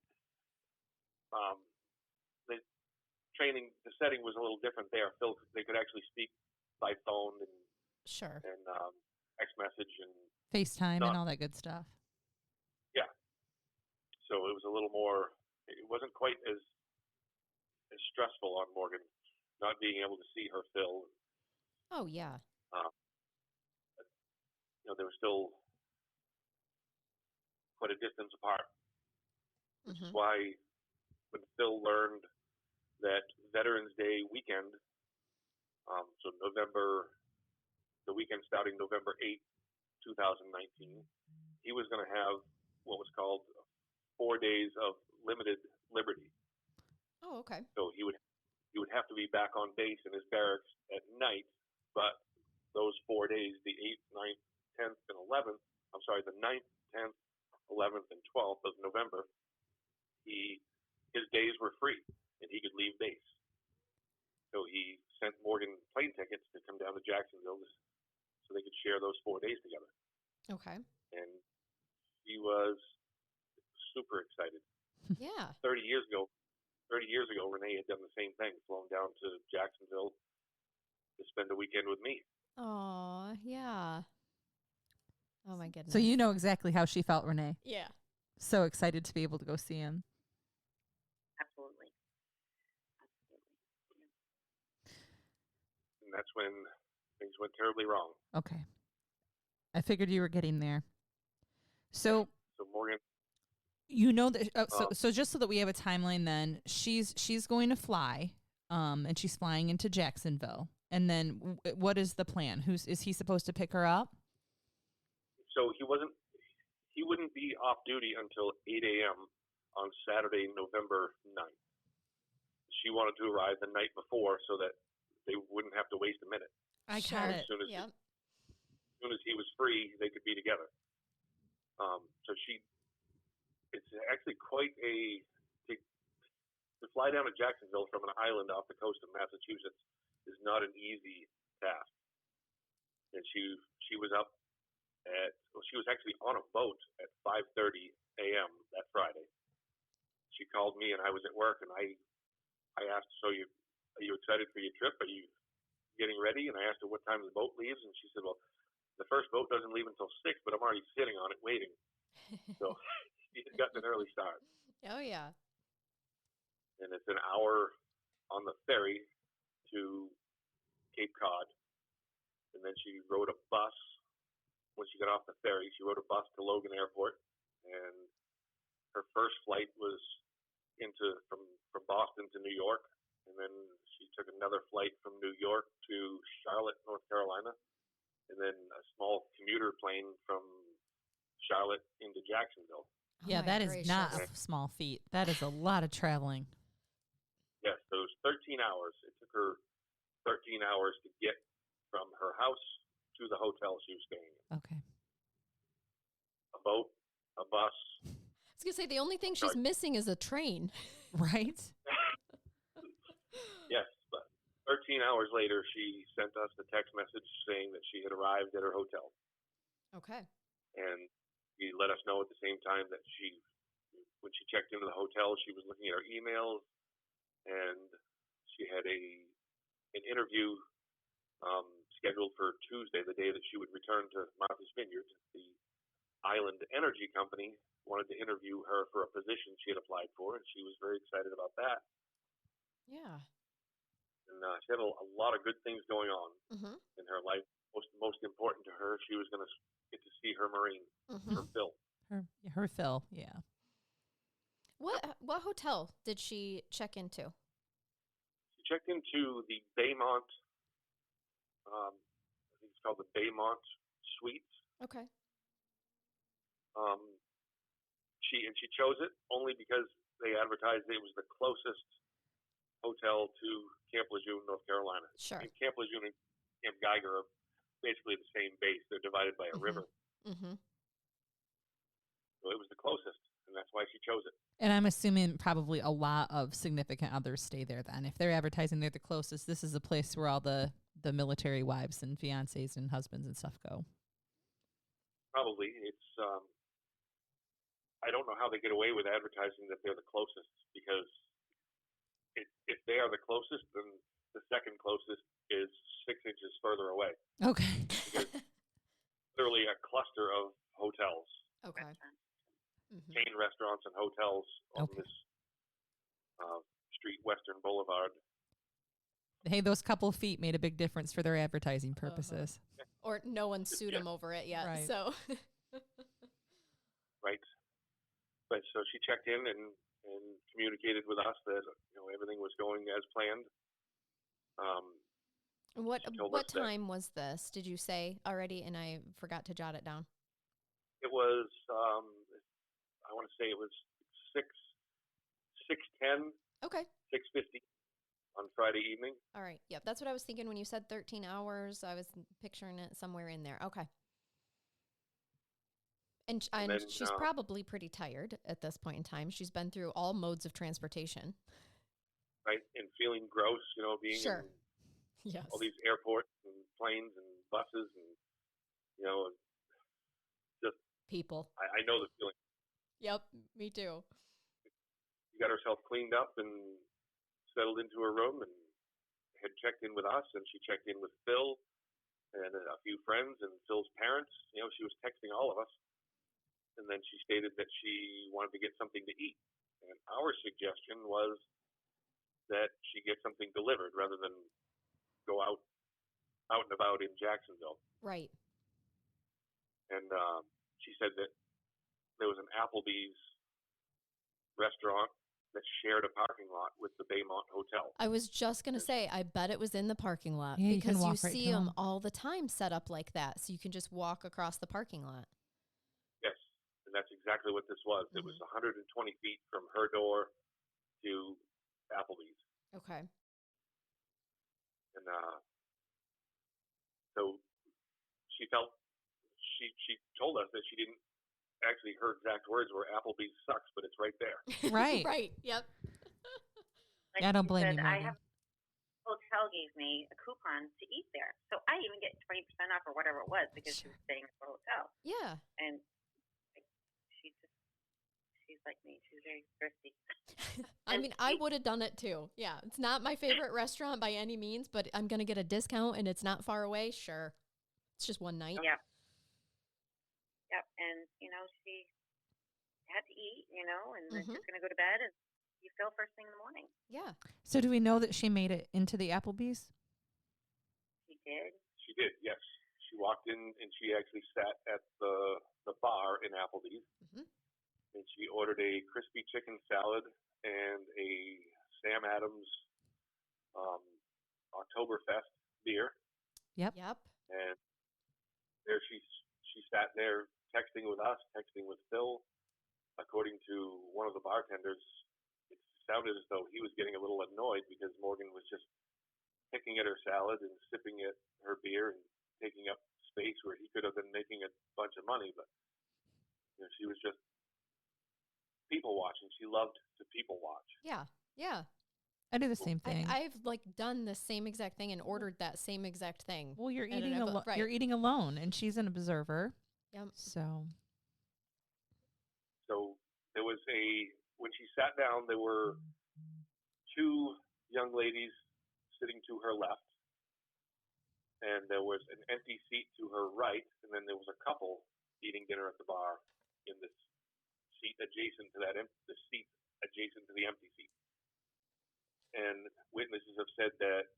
The setting was a little different there. They could actually speak by phone and sure, and text message and FaceTime and all that good stuff. Yeah. So it was a little more. It wasn't quite as stressful on Morgan not being able to see her Phil. Oh yeah. They were still quite a distance apart. Which is why when Phil learned that Veterans Day weekend, so the weekend starting November 8th, 2019, he was going to have what was called 4 days of limited liberty. Oh, okay. So he would have to be back on base in his barracks at night, but those 4 days, the 8th, 9th, 10th, and 11th, the 9th, 10th, 11th, and 12th of November, his days were free, and he could leave base. So he sent Morgan plane tickets to come down to Jacksonville so they could share those 4 days together. Okay. And he was super excited. Yeah. 30 years ago, Renee had done the same thing, flown down to Jacksonville to spend a weekend with me. Oh, yeah. Oh, my goodness. So you know exactly how she felt, Renee. Yeah. So excited to be able to go see him. Absolutely. And that's when things went terribly wrong. Okay. I figured you were getting there. So Morgan You know that. So just so that we have a timeline, then she's going to fly, and she's flying into Jacksonville. And then what is the plan? Is he supposed to pick her up? So he wouldn't be off duty until 8 a.m. on Saturday, November 9th. She wanted to arrive the night before so that they wouldn't have to waste a minute. I got it. As soon as he was free, they could be together. So it's actually quite to fly down to Jacksonville from an island off the coast of Massachusetts is not an easy task. And she was up she was actually on a boat at 5:30 a.m. that Friday. She called me and I was at work, and I asked, "So are you excited for your trip? Are you getting ready?" And I asked her what time the boat leaves, and she said, "Well, the first boat doesn't leave until 6, but I'm already sitting on it waiting." So she had gotten an early start. Oh, yeah. And it's an hour on the ferry to Cape Cod. And then she rode a bus. When she got off the ferry, she rode a bus to Logan Airport. And her first flight was from Boston to New York. And then she took another flight from New York to Charlotte, North Carolina. And then a small commuter plane from Charlotte into Jacksonville. Yeah, that is not a small feat. That is a lot of traveling. Yes, those 13 hours. It took her 13 hours to get from her house to the hotel she was staying in. Okay. A boat, a bus. I was going to say, the only thing she's missing is a train. Right? Yes, but 13 hours later, she sent us the text message saying that she had arrived at her hotel. Okay. And she let us know at the same time that when she checked into the hotel, she was looking at her emails, and she had an interview scheduled for Tuesday, the day that she would return to Martha's Vineyard. The Island Energy Company wanted to interview her for a position she had applied for, and she was very excited about that. Yeah. And she had a lot of good things going on in her life. Most important to her, she was going to get to see her Marine, her Phil. Her Phil, yeah. What hotel did she check into? She checked into the Baymont. I think it's called the Baymont Suites. Okay. She chose it only because they advertised it was the closest hotel to Camp Lejeune, North Carolina. Sure. And Camp Lejeune and Camp Geiger are basically the same base. They're divided by a river. Mm-hmm. So it was the closest, and that's why she chose it. And I'm assuming probably a lot of significant others stay there then. If they're advertising they're the closest, this is a place where all the military wives and fiancés and husbands and stuff go. Probably. It's I don't know how they get away with advertising that they're the closest, because if they are the closest, then the second closest is 6 inches further away. Okay. Because literally a cluster of hotels. Okay. Chain restaurants and hotels on this street, Western Boulevard. Hey, those couple feet made a big difference for their advertising purposes. Or no one sued them over it yet. Right. So. Right. But so she checked in and communicated with us that everything was going as planned. What time was this? Did you say already? And I forgot to jot it down. It was I want to say it was 6:10. Okay. 6:50 on Friday evening. All right. Yep. That's what I was thinking when you said 13 hours. I was picturing it somewhere in there. Okay. And she's probably pretty tired at this point in time. She's been through all modes of transportation. Right. And feeling gross, being sure. in yes. all these airports and planes and buses and, just people. I know the feeling. Yep. Me too. She got herself cleaned up and settled into her room and had checked in with us, and she checked in with Phil and a few friends and Phil's parents. She was texting all of us. And then she stated that she wanted to get something to eat. And our suggestion was that she get something delivered rather than go out and about in Jacksonville. Right. And she said that there was an Applebee's restaurant that shared a parking lot with the Baymont Hotel. I was just going to say, I bet it was in the parking lot Yeah, you can because you walk right see to them 'em. all the time set up like that. So you can just walk across the parking lot. Yes, and that's exactly what this was. It was 120 feet from her door to Applebee's. Okay. And so she felt, she told us that she didn't actually, her exact words were, Applebee's sucks, but it's right there. Right. Right. Yep. Like I don't she blame said, you, I Morgan. have hotel gave me a coupon to eat there, so I even get 20% off or whatever it was because she was staying at the hotel. Yeah. And like, she's like me. She's very thrifty. I mean, I would have done it too. Yeah. It's not my favorite restaurant by any means, but I'm going to get a discount and it's not far away. Sure. It's just one night. Yep. Yep. And, she had to eat, and then she's going to go to bed and you feel first thing in the morning. Yeah. So do we know that she made it into the Applebee's? She did. She did, yes. She walked in and she actually sat at the bar in Applebee's. And she ordered a crispy chicken salad and a Sam Adams Oktoberfest beer. Yep. And there she sat there texting with us, texting with Phil. According to one of the bartenders, it sounded as though he was getting a little annoyed because Morgan was just picking at her salad and sipping at her beer and taking up space where he could have been making a bunch of money. But she was just people watching. She loved to people watch. Yeah. Yeah. I do the same thing. I've done the same exact thing and ordered that same exact thing. Well, you're And eating then I alone. right. You're eating alone, and she's an observer. Yep. So there was when she sat down, there were two young ladies sitting to her left, and there was an empty seat to her right, and then there was a couple eating dinner at the bar in this seat adjacent to the seat adjacent to the empty seat. And witnesses have said that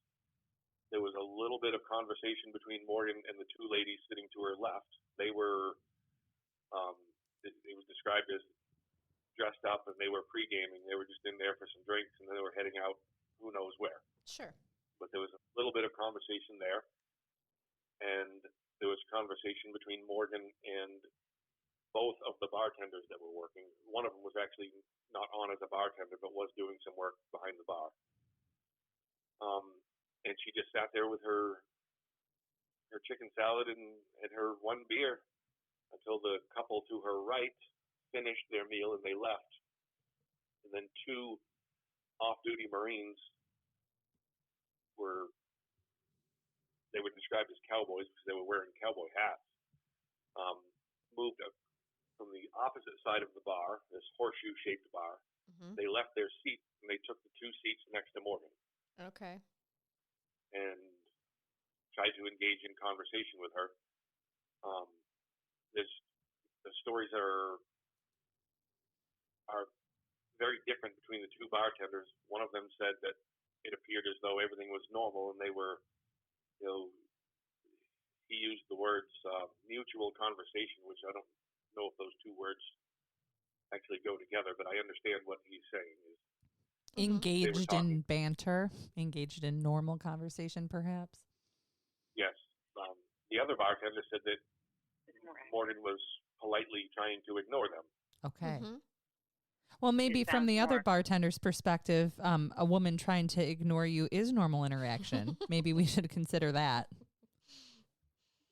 there was a little bit of conversation between Morgan and the two ladies sitting to her left. They were, it was described as dressed up, and they were pre-gaming. They were just in there for some drinks, and then they were heading out who knows where. Sure. But there was a little bit of conversation there, and there was conversation between Morgan and both of the bartenders that were working. One of them was actually not on as a bartender, but was doing some work behind the bar. And she just sat there with her chicken salad and her one beer until the couple to her right finished their meal and they left. And then two off-duty Marines were described as cowboys because they were wearing cowboy hats, moved up from the opposite side of the bar, this horseshoe-shaped bar. They left their seat and they took the two seats next to Morgan. Okay. And tried to engage in conversation with her. The stories are very different between the two bartenders. One of them said that it appeared as though everything was normal and they were, he used the words mutual conversation, which I don't know if those two words actually go together, but I understand what he's saying. Engaged in banter, engaged in normal conversation, perhaps. Yes. The other bartender said that Morgan was politely trying to ignore them. Okay. Well, maybe from the other bartender's perspective, a woman trying to ignore you is normal interaction. Maybe we should consider that.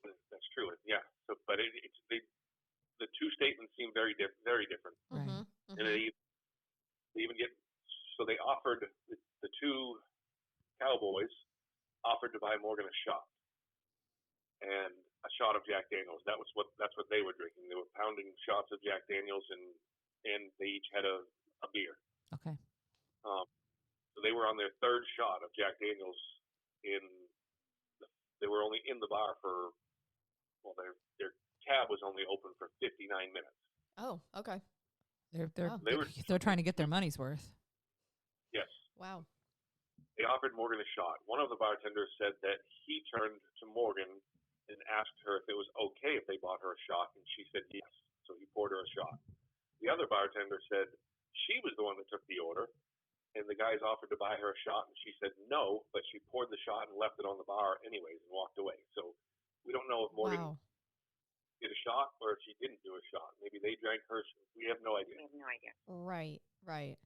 That's true. Yeah. So, but the two statements seem very different. Right. And they even get. So they offered the two cowboys offered to buy Morgan a shot and a shot of Jack Daniels. That's what they were drinking. They were pounding shots of Jack Daniels and they each had a beer. Okay. So they were on their third shot of Jack Daniels. They were only in the bar for their tab was only open for 59 minutes. Oh, okay. They're trying to get their money's worth. Yes. Wow. They offered Morgan a shot. One of the bartenders said that he turned to Morgan and asked her if it was okay if they bought her a shot, and she said yes. So he poured her a shot. The other bartender said she was the one that took the order, and the guys offered to buy her a shot, and she said no, but she poured the shot and left it on the bar anyways and walked away. So we don't know if Morgan did a shot or if she didn't do a shot. Maybe they drank her. We have no idea. We have no idea. Right.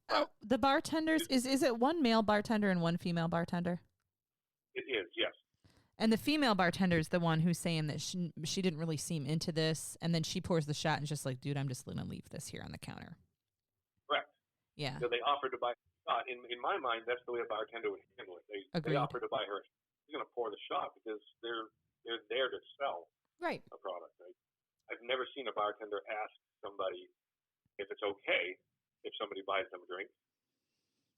Oh, the bartenders, is it one male bartender and one female bartender? It is, yes. And the female bartender is the one who's saying that she didn't really seem into this, and then she pours the shot and just like, dude, I'm just going to leave this here on the counter. Correct. Yeah. So they offered to buy a shot. In my mind, that's the way a bartender would handle it. They offered to buy her. She's going to pour the shot because they're there to sell a product. I've never seen a bartender ask somebody if it's okay if somebody buys them a drink.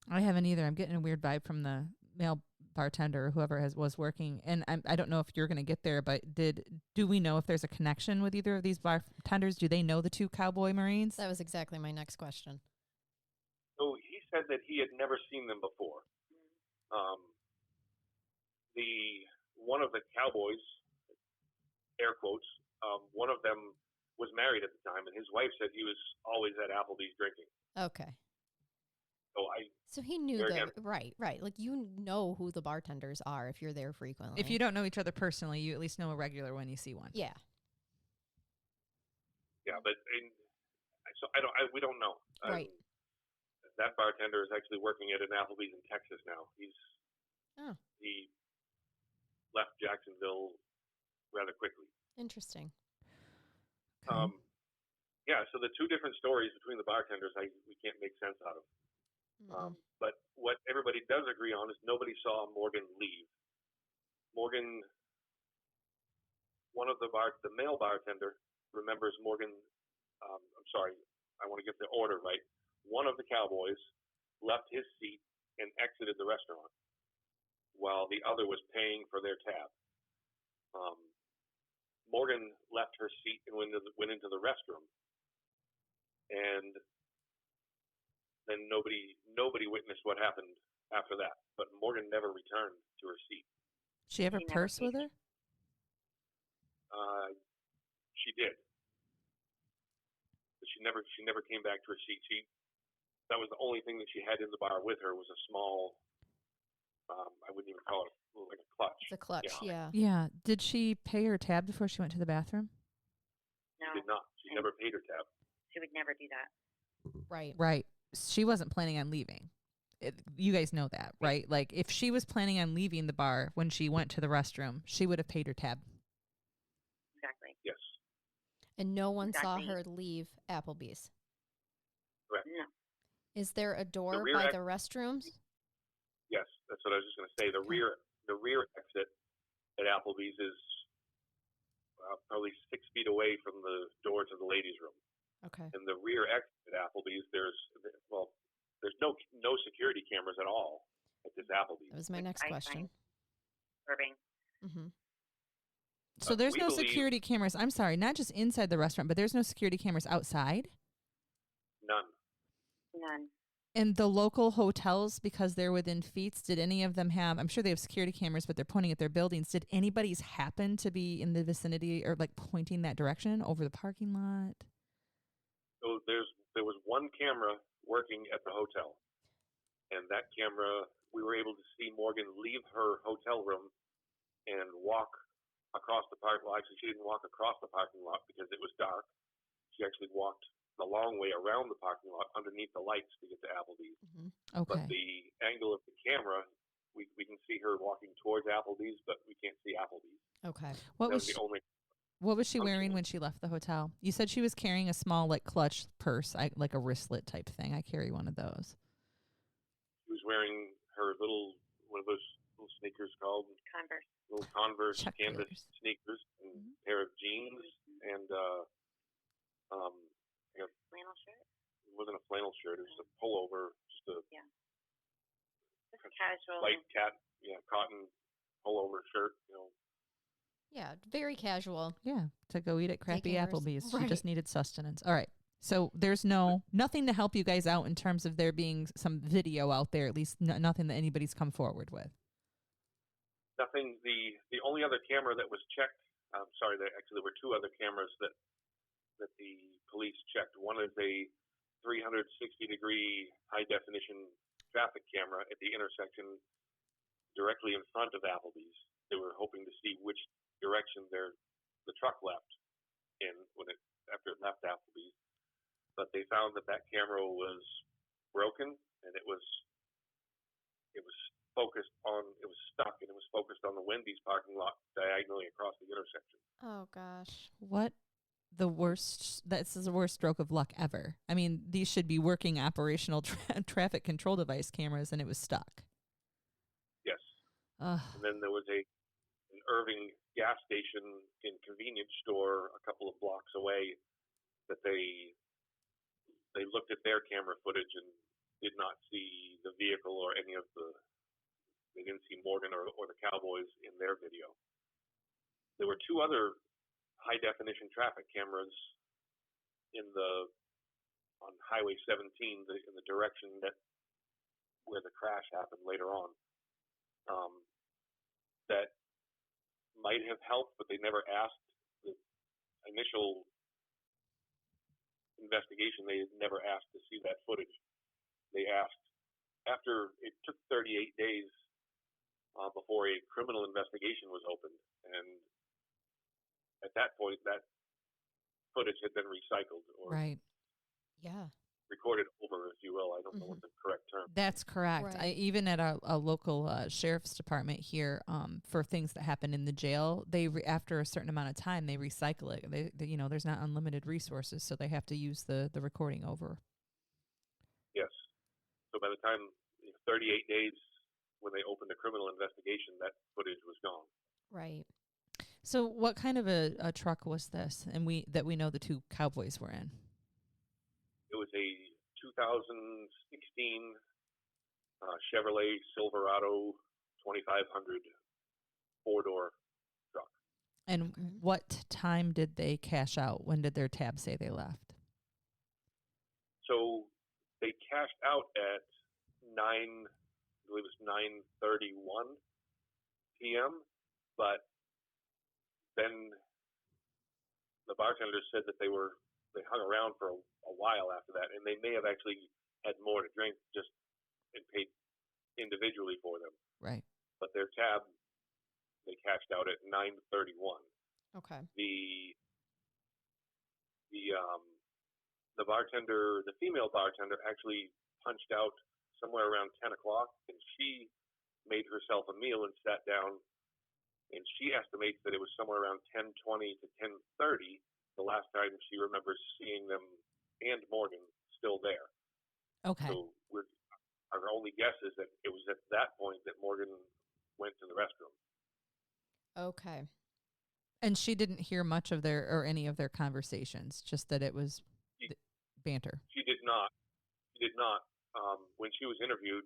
I haven't either. I'm getting a weird vibe from the male bartender or whoever was working. And I don't know if you're going to get there, but do we know if there's a connection with either of these bartenders? Do they know the two cowboy Marines? That was exactly my next question. So he said that he had never seen them before. One of the cowboys, air quotes, one of them was married at the time, and his wife said he was always at Applebee's drinking. Okay. So he knew that, right. Like, you know who the bartenders are if you're there frequently. If you don't know each other personally, you at least know a regular when you see one. Yeah. Yeah, but we don't know. Right. That bartender is actually working at an Applebee's in Texas now. He left Jacksonville rather quickly. Interesting. Okay. So the two different stories between the bartenders, we can't make sense out of. But what everybody does agree on is nobody saw Morgan leave. Morgan, one of the male bartender remembers Morgan. I'm sorry, I want to get the order right. One of the cowboys left his seat and exited the restaurant while the other was paying for their tab. Morgan left her seat and went into the restroom, and then nobody witnessed what happened after that. But Morgan never returned to her seat. She have her purse with her? She did, but she never came back to her seat. That was the only thing that she had in the bar with her was a small. I wouldn't even call it like a clutch. It's a clutch, yeah. Yeah. Did she pay her tab before she went to the bathroom? No. She did not. She never paid her tab. She would never do that. Right. She wasn't planning on leaving. You guys know that, right? Like, if she was planning on leaving the bar when she went to the restroom, she would have paid her tab. Exactly. Yes. And no one saw her leave Applebee's. Correct. No. Is there a door by the restrooms? Yes, that's what I was just going to say. The rear exit at Applebee's is probably 6 feet away from the door to the ladies' room. Okay. And the rear exit at Applebee's, there's no security cameras at all at this Applebee's. That was my next question. Mm-hmm. So there's no security cameras. I'm sorry, not just inside the restaurant, but there's no security cameras outside? None. And the local hotels, because they're within feet, did any of them have, I'm sure they have security cameras, but they're pointing at their buildings. Did anybody's happen to be in the vicinity or like pointing that direction over the parking lot? So there was one camera working at the hotel. And that camera, we were able to see Morgan leave her hotel room and walk across the parking lot. Actually, she didn't walk across the parking lot because it was dark. She actually walked the long way around the parking lot underneath the lights to get to Applebee's. Mm-hmm. Okay. But the angle of the camera, we can see her walking towards Applebee's, but we can't see Applebee's. Okay. What was she wearing when she left the hotel? You said she was carrying a small like clutch purse, like a wristlet type thing. I carry one of those. She was wearing her one of those little sneakers called Converse. Little Converse Chuck canvas Taylors. sneakers and a pair of jeans and Flannel shirt? It wasn't a flannel shirt. It was a pullover, just a casual. light cotton pullover shirt. Yeah, very casual. Yeah, to go eat at crappy Taking hers- Applebee's. She right. just needed sustenance. All right. So there's nothing to help you guys out in terms of there being some video out there, at least nothing that anybody's come forward with. Nothing. The only other camera that was checked. There were two other cameras that that the police checked. One is a 360-degree high-definition traffic camera at the intersection directly in front of Applebee's. They were hoping to see which direction the truck left in after it left Applebee's. But they found that camera was broken, and it was stuck, and it was focused on the Wendy's parking lot diagonally across the intersection. Oh gosh. What the worst, this is the worst stroke of luck ever. I mean, these should be working operational traffic control device cameras, and it was stuck. Yes. And then there was an Irving gas station and convenience store a couple of blocks away that they looked at their camera footage and did not see the vehicle or they didn't see Morgan or the Cowboys in their video. There were two other high definition traffic cameras on Highway 17 in the direction where the crash happened later on. That might have helped, but they never asked. The initial investigation, they never asked to see that footage. They asked after it took 38 days before a criminal investigation was opened, and at that point, that footage had been recycled or Right. Yeah. recorded over, if you will. I don't know what the correct term. That's correct. Right. Even at a local sheriff's department here, for things that happen in the jail, after a certain amount of time, they recycle it. They there's not unlimited resources, so they have to use the recording over. Yes. So by the time 38 days when they opened a criminal investigation, that footage was gone. Right. So what kind of a truck was this? And we know the two Cowboys were in. It was a 2016 Chevrolet Silverado 2500 four-door truck. And what time did they cash out? When did their tab say they left? So they cashed out at 9:31 p.m., but then the bartender said that they hung around for a while after that, and they may have actually had more to drink and paid individually for them. Right. But their tab, they cashed out at 9:31. Okay. The bartender, the female bartender, actually punched out somewhere around 10 o'clock, and she made herself a meal and sat down, and she estimates that it was somewhere around 10:20 to 10:30 the last time she remembers seeing them and Morgan still there. Okay. So our only guess is that it was at that point that Morgan went to the restroom. Okay. And she didn't hear much of any of their conversations, just that it was banter. She did not. When she was interviewed,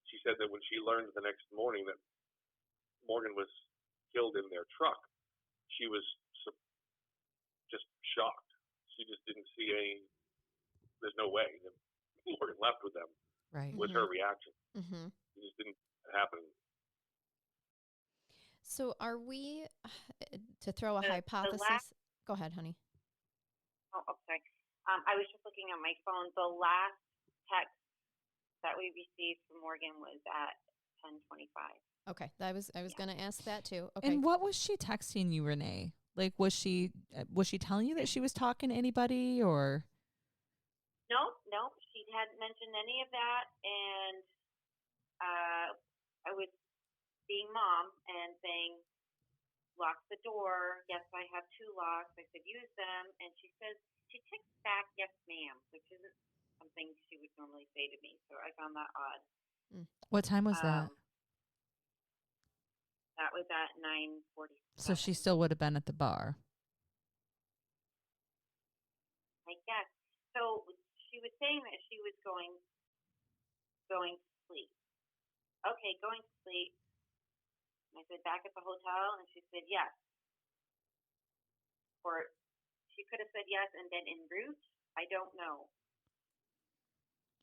she said that when she learned the next morning that Morgan was killed in their truck, she was just shocked. She just didn't see there's no way that Morgan left with them. Right. Was her reaction. Mm-hmm. It just didn't happen. So are we, to throw a hypothesis? Go ahead, honey. Oh, sorry. I was just looking at my phone. The last text that we received from Morgan was at 10:25. Okay. I was going to ask that too. Okay. And what was she texting you, Renee? Like, was she telling you that she was talking to anybody, or? No, she hadn't mentioned any of that, and I was being mom and saying, lock the door. Yes, I have two locks. I said, use them. And she says, she texts back, yes, ma'am, which isn't something she would normally say to me. So I found that odd. What time was that? That was at 9:40. So she still would have been at the bar. I guess. So she was saying that she was going to sleep. Okay, going to sleep. And I said, back at the hotel? And she said, yes. Or she could have said yes and been en route. I don't know.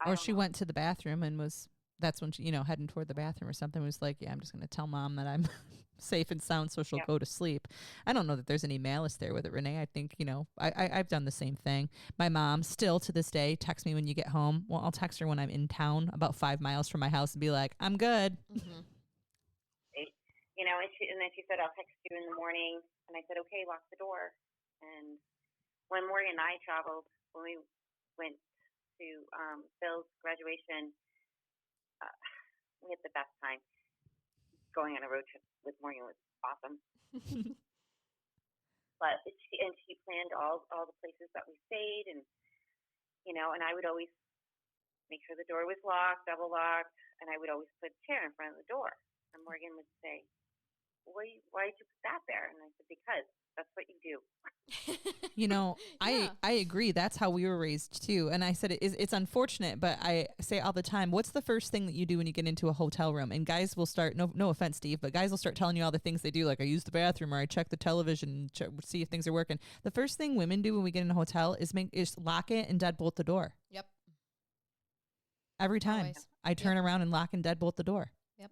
Or she went to the bathroom and was that's when she, heading toward the bathroom or something, was like, yeah, I'm just going to tell Mom that I'm safe and sound so she'll go to sleep. I don't know that there's any malice there with it, Renee. I think, I've done the same thing. My mom still to this day texts me when you get home. Well, I'll text her when I'm in town about 5 miles from my house and be like, I'm good. Mm-hmm. And then she said, I'll text you in the morning. And I said, okay, lock the door. And when Morgan and I traveled, when we went to Phil's graduation, we had the best time. Going on a road trip with Morgan was awesome. But she planned all the places that we stayed, and and I would always make sure the door was locked, double locked, and I would always put a chair in front of the door. And Morgan would say, why did you put that there? And I said, because that's what you do. I agree. That's how we were raised too. And I said, it's unfortunate, but I say all the time, what's the first thing that you do when you get into a hotel room? And guys will start, no offense, Steve, but guys will start telling you all the things they do. Like I use the bathroom, or I check the television, see if things are working. The first thing women do when we get in a hotel is lock it and deadbolt the door. Yep. Every time. Always. I turn around and lock and deadbolt the door. Yep.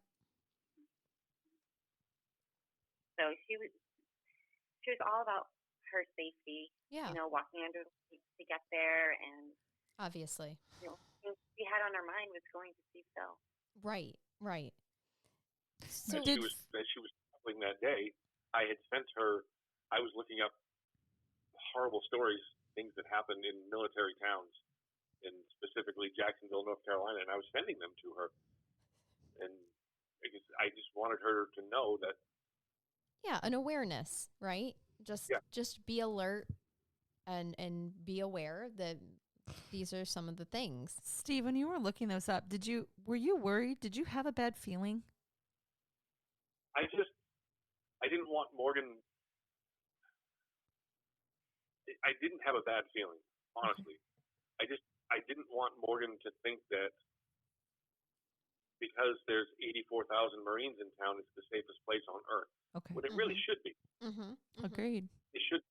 So she was all about her safety. Yeah. Walking under the lights to get there, and obviously, she had on her mind was going to see Phil. Right. So as she was traveling that day, I had sent her. I was looking up horrible stories, things that happened in military towns, and specifically Jacksonville, North Carolina, and I was sending them to her, and I just wanted her to know that. Yeah, an awareness, right? Just be alert and be aware that these are some of the things. Steve, when you were looking those up, were you worried? Did you have a bad feeling? I didn't want Morgan. I didn't have a bad feeling, honestly. Okay. I didn't want Morgan to think that because there's 84,000 Marines in town, it's the safest place on earth. Okay. When it really should be. Mm-hmm. Mm-hmm. Agreed. It should.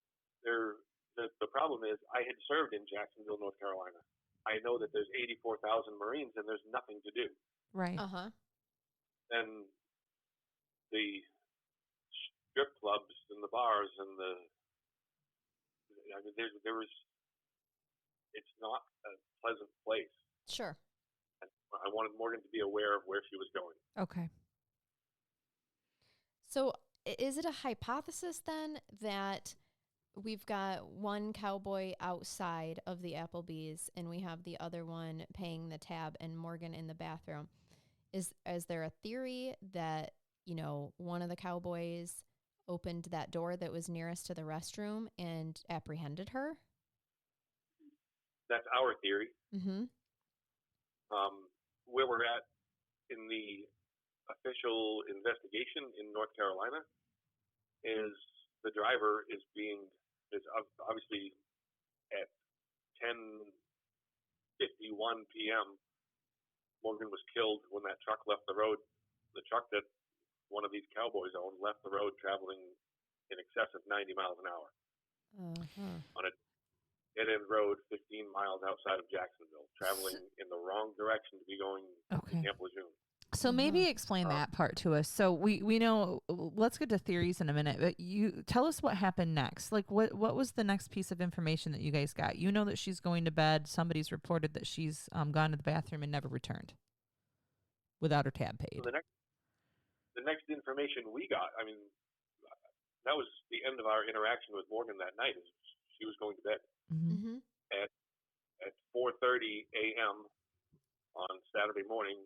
The problem is I had served in Jacksonville, North Carolina. I know that there's 84,000 Marines and there's nothing to do. Right. Uh-huh. And the strip clubs and the bars and it's not a pleasant place. Sure. I wanted Morgan to be aware of where she was going. Okay. So is it a hypothesis then that we've got one cowboy outside of the Applebee's and we have the other one paying the tab and Morgan in the bathroom? Is there a theory that, one of the cowboys opened that door that was nearest to the restroom and apprehended her? That's our theory. Mm-hmm. Where we're at in the official investigation in North Carolina is the driver is obviously at 10:51 p.m. Morgan was killed when that truck left the road. The truck that one of these cowboys owned left the road traveling in excess of 90 miles an hour on a dead-end road 15 miles outside of Jacksonville, traveling in the wrong direction to be going to Camp Lejeune. So maybe explain that part to us. So we know, let's get to theories in a minute, but you tell us what happened next. Like what was the next piece of information that you guys got? You know that she's going to bed. Somebody's reported that she's gone to the bathroom and never returned without her tab paid. So the next information we got, that was the end of our interaction with Morgan that night. Is she was going to bed. Mm-hmm. At 4:30 a.m. on Saturday morning,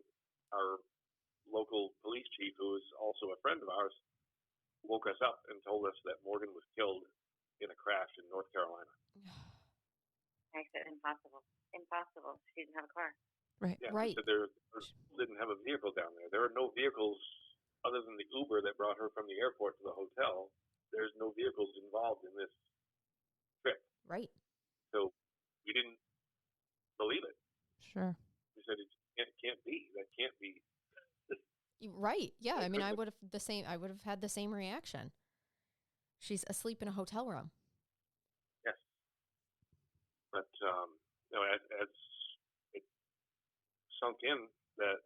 our local police chief, who is also a friend of ours, woke us up and told us that Morgan was killed in a crash in North Carolina. I said, impossible. She didn't have a car. Right. Yeah, right. So there didn't have a vehicle down there. There are no vehicles other than the Uber that brought her from the airport to the hotel. There's no vehicles involved in this trip. Right. So we didn't believe it. Sure. We said it can't be. That can't be. Right. Yeah. I would have had the same reaction. She's asleep in a hotel room. Yes. But as it sunk in that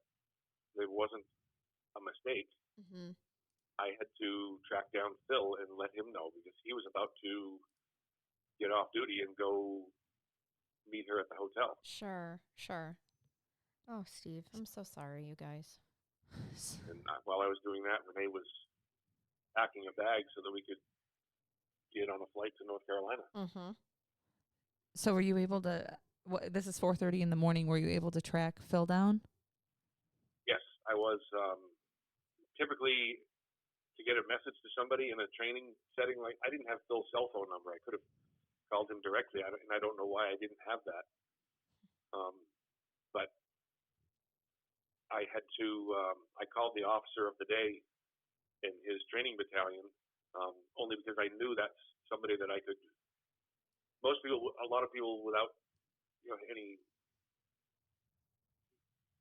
there wasn't a mistake, Mm-hmm. I had to track down Phil and let him know because he was about to get off duty and go meet her at the hotel. Sure. Oh, Steve, I'm so sorry, you guys. And while I was doing that, Renee was packing a bag so that we could get on a flight to North Carolina. Mm-hmm. So were you able to, this is 4:30 in the morning, were you able to track Phil down? Yes, I was. Typically, to get a message to somebody in a training setting, like I didn't have Phil's cell phone number. I could have called him directly, and I don't know why I didn't have that. But I had to, I called the officer of the day in his training battalion, only because I knew that's somebody that I could, a lot of people without any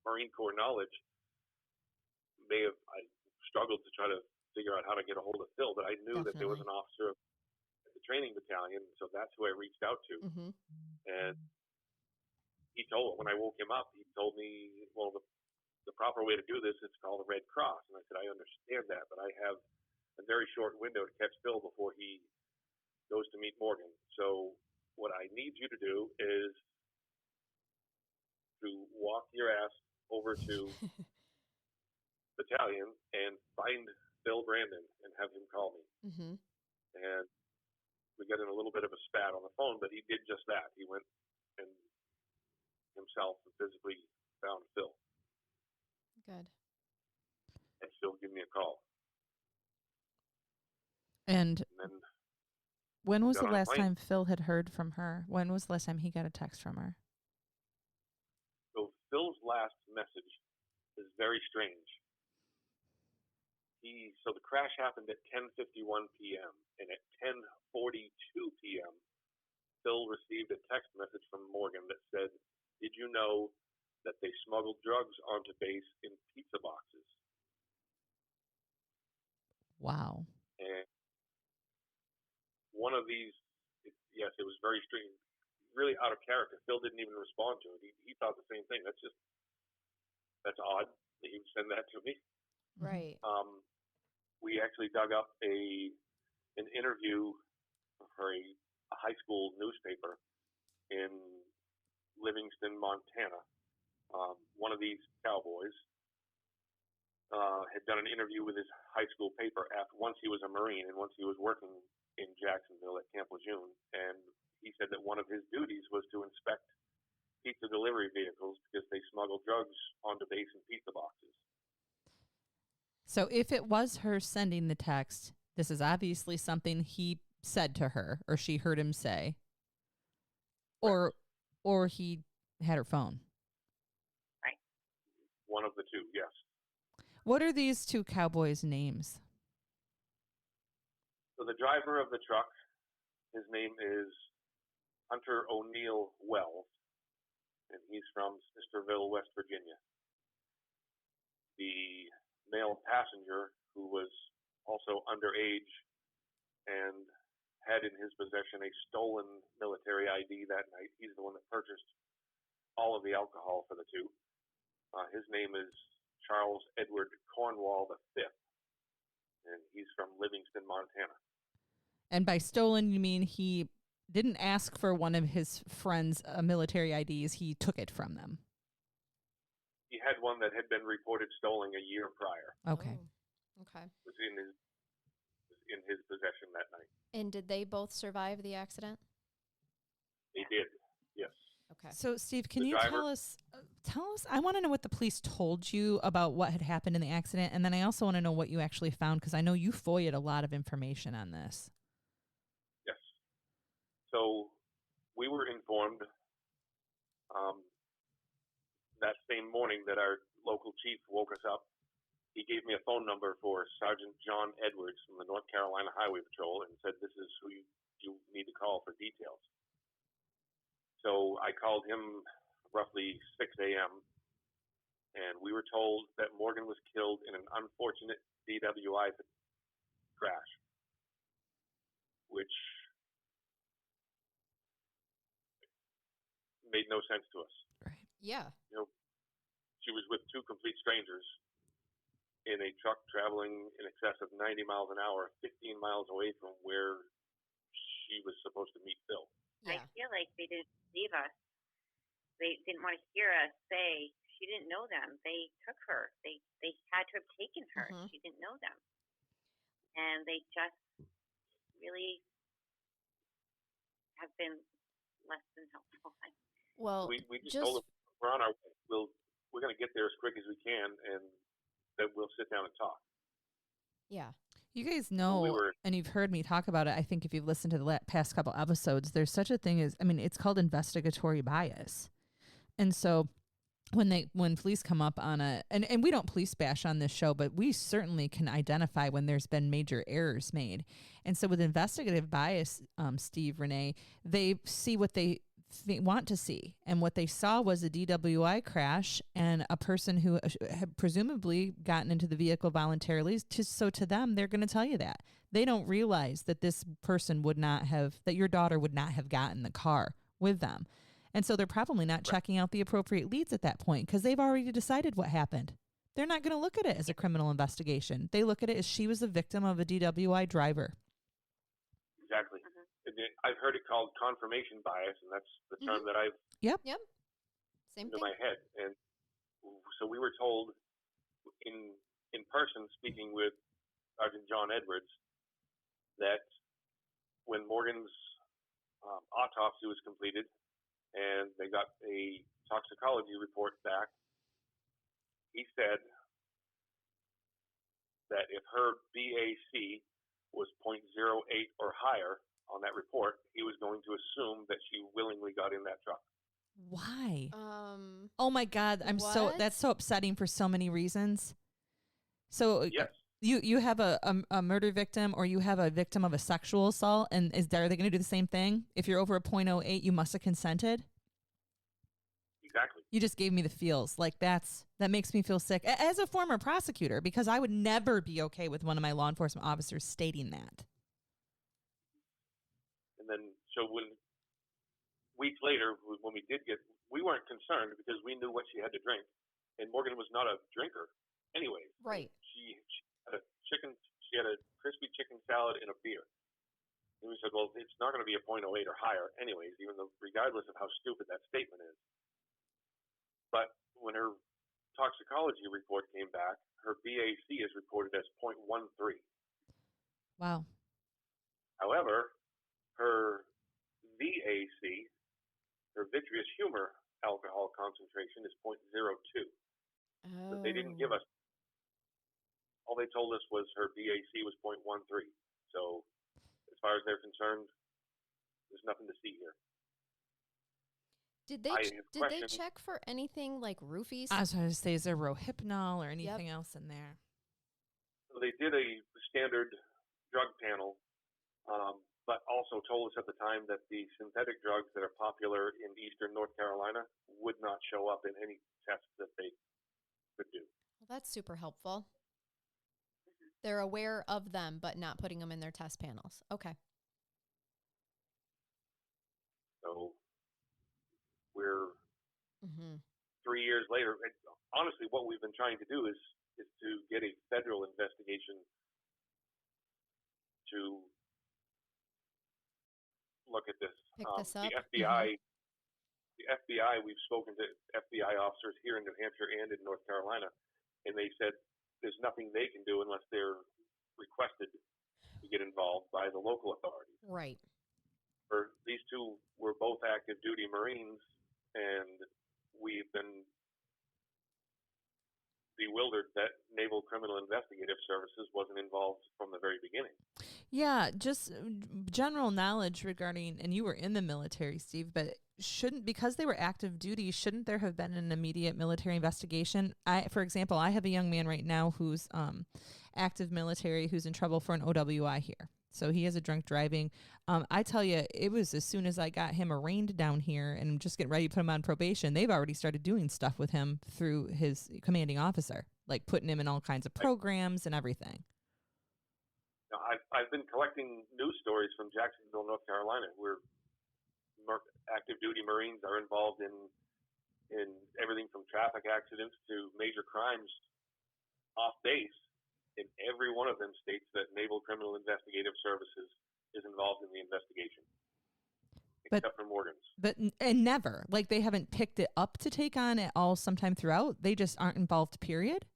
Marine Corps knowledge I struggled to try to figure out how to get a hold of Phil, but I knew that there was an officer at the training battalion, so that's who I reached out to. Mm-hmm. And when I woke him up, he told me, well, the proper way to do this is call the Red Cross. And I said, I understand that, but I have a very short window to catch Phil before he goes to meet Morgan. So what I need you to do is to walk your ass over to battalion and find Phil Brandon and have him call me. Mm-hmm. And we got in a little bit of a spat on the phone, but he did just that. He went and himself physically found Phil. Good. And Phil gave me a call. And then when was the got on a last plane. time Phil had heard from her? When was the last time he got a text from her? So Phil's last message is very strange. So the crash happened at 10:51 p.m. and at 10:42 p.m. Phil received a text message from Morgan that said, "Did you know that they smuggled drugs onto base in pizza boxes?" Wow. And one of these, yes, it was very strange, really out of character. Phil didn't even respond to it. He thought the same thing. That's odd that he would send that to me. Right. We actually dug up an interview for a high school newspaper in Livingston, Montana. One of these cowboys had done an interview with his high school paper once he was a Marine and once he was working in Jacksonville at Camp Lejeune. And he said that one of his duties was to inspect pizza delivery vehicles because they smuggled drugs onto base in pizza boxes. So if it was her sending the text, this is obviously something he said to her or she heard him say. Or he had her phone. Right. One of the two, yes. What are these two cowboys' names? So the driver of the truck, his name is Hunter O'Neill Wells, and he's from Sisterville, West Virginia. The male passenger, who was also underage and had in his possession a stolen military ID that night, he's the one that purchased all of the alcohol for the two. His name is Charles Edward Cornwall V, and he's from Livingston, Montana. And by stolen, you mean he didn't ask for one of his friends' military IDs, he took it from them? He had one that had been reported stolen a year prior. Okay. Oh, okay. It was in his possession that night. And did they both survive the accident? They did, yes. Okay. So, Steve, can The you driver- tell us, I want to know what the police told you about what had happened in the accident, and then I also want to know what you actually found, because I know you FOIA'd a lot of information on this. Yes. So we were informed that same morning that our local chief woke us up. He gave me a phone number for Sergeant John Edwards from the North Carolina Highway Patrol and said, "This is who you need to call for details." So I called him roughly 6 a.m., and we were told that Morgan was killed in an unfortunate DWI crash, which made no sense to us. Right. Yeah. She was with two complete strangers in a truck traveling in excess of 90 miles an hour, 15 miles away from where she was supposed to meet Phil. I feel like they didn't believe us. They didn't want to hear us say she didn't know them. They took her. They had to have taken her. She didn't know them. And they just really have been less than helpful. Well, we just told them we're on our way. We're going to get there as quick as we can, and then we'll sit down and talk. Yeah. You guys know, and you've heard me talk about it. I think if you've listened to the past couple episodes, there's such a thing as, I mean, it's called investigatory bias. And so when police come up on and we don't police bash on this show, but we certainly can identify when there's been major errors made. And so with investigative bias, Steve, Renee, they see what they want to see. And what they saw was a DWI crash and a person who had presumably gotten into the vehicle voluntarily. So to them, they're going to tell you that. They don't realize that this person that your daughter would not have gotten the car with them. And so they're probably not checking out the appropriate leads at that point because they've already decided what happened. They're not going to look at it as a criminal investigation. They look at it as she was a victim of a DWI driver. Exactly. I've heard it called confirmation bias, and that's the term that I've Same into thing. my head. And so we were told in person, speaking with Sergeant John Edwards, that when Morgan's autopsy was completed and they got a toxicology report back, he said that if her BAC was 0.08 or higher on that report, he was going to assume that she willingly got in that truck. Why? Oh my God, that's so upsetting for so many reasons. So yes. You have a murder victim or you have a victim of a sexual assault, and are they going to do the same thing? If you're over a 0.08, you must have consented. Exactly. You just gave me the feels. Like that makes me feel sick as a former prosecutor, because I would never be okay with one of my law enforcement officers stating that. And then, so weeks later, when we weren't concerned because we knew what she had to drink, and Morgan was not a drinker anyway. Right. She had a crispy chicken salad and a beer. And we said, well, it's not going to be a 0.08 or higher anyways, even though regardless of how stupid that statement is. But when her toxicology report came back, her BAC is reported as 0.13. Wow. However, her VAC, her vitreous humor alcohol concentration, is 0.02. Oh. But they didn't give us. All they told us was her BAC was 0.13. So as far as they're concerned, there's nothing to see here. Did they check for anything like roofies? I was going to say, is there Rohypnol or anything else in there? So they did a standard drug panel, but also told us at the time that the synthetic drugs that are popular in eastern North Carolina would not show up in any tests that they could do. Well, that's super helpful. They're aware of them, but not putting them in their test panels. Okay. So we're 3 years later. Honestly, what we've been trying to do is to get a federal investigation to look at this. Pick this up. The FBI, we've spoken to FBI officers here in New Hampshire and in North Carolina, and they said there's nothing they can do unless they're requested to get involved by the local authorities. Right. These two were both active duty Marines, and we've been bewildered that Naval Criminal Investigative Services wasn't involved from the very beginning. Yeah, just general knowledge regarding, and you were in the military, Steve, but because they were active duty, shouldn't there have been an immediate military investigation? For example, I have a young man right now who's active military who's in trouble for an OWI here. So he has a drunk driving. I tell you, it was as soon as I got him arraigned down here and just getting ready to put him on probation, they've already started doing stuff with him through his commanding officer, like putting him in all kinds of programs and everything. I've been collecting news stories from Jacksonville, North Carolina, where active duty Marines are involved in in everything from traffic accidents to major crimes off base, and every one of them states that Naval Criminal Investigative Services is involved in the investigation, except for Morgan's. And never, like, they haven't picked it up to take on at all sometime throughout. They just aren't involved, period.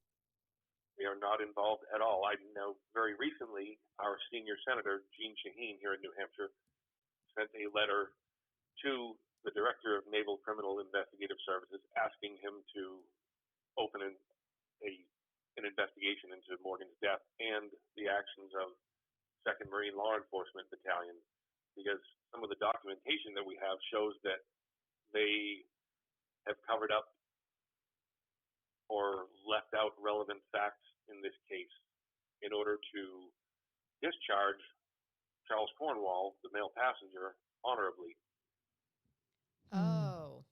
They are not involved at all. I know very recently our senior senator, Gene Shaheen, here in New Hampshire, sent a letter to the director of Naval Criminal Investigative Services asking him to open an investigation into Morgan's death and the actions of 2nd Marine Law Enforcement Battalion, because some of the documentation that we have shows that they have covered up or left out relevant facts in this case in order to discharge Charles Cornwall, the male passenger, honorably. Oh.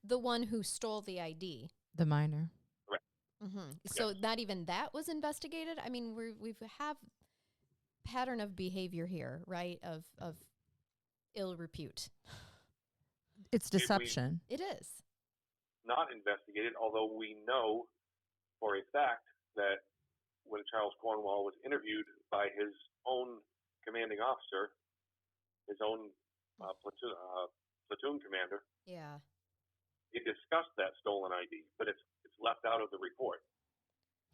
The one who stole the ID. The minor. Correct. Mm-hmm. So not even that was investigated? I mean, we have pattern of behavior here, right, of ill repute. It's deception. It is. Not investigated, although we know for a fact that when Charles Cornwall was interviewed by his own commanding officer, his own platoon commander, yeah, he discussed that stolen ID, but it's left out of the report,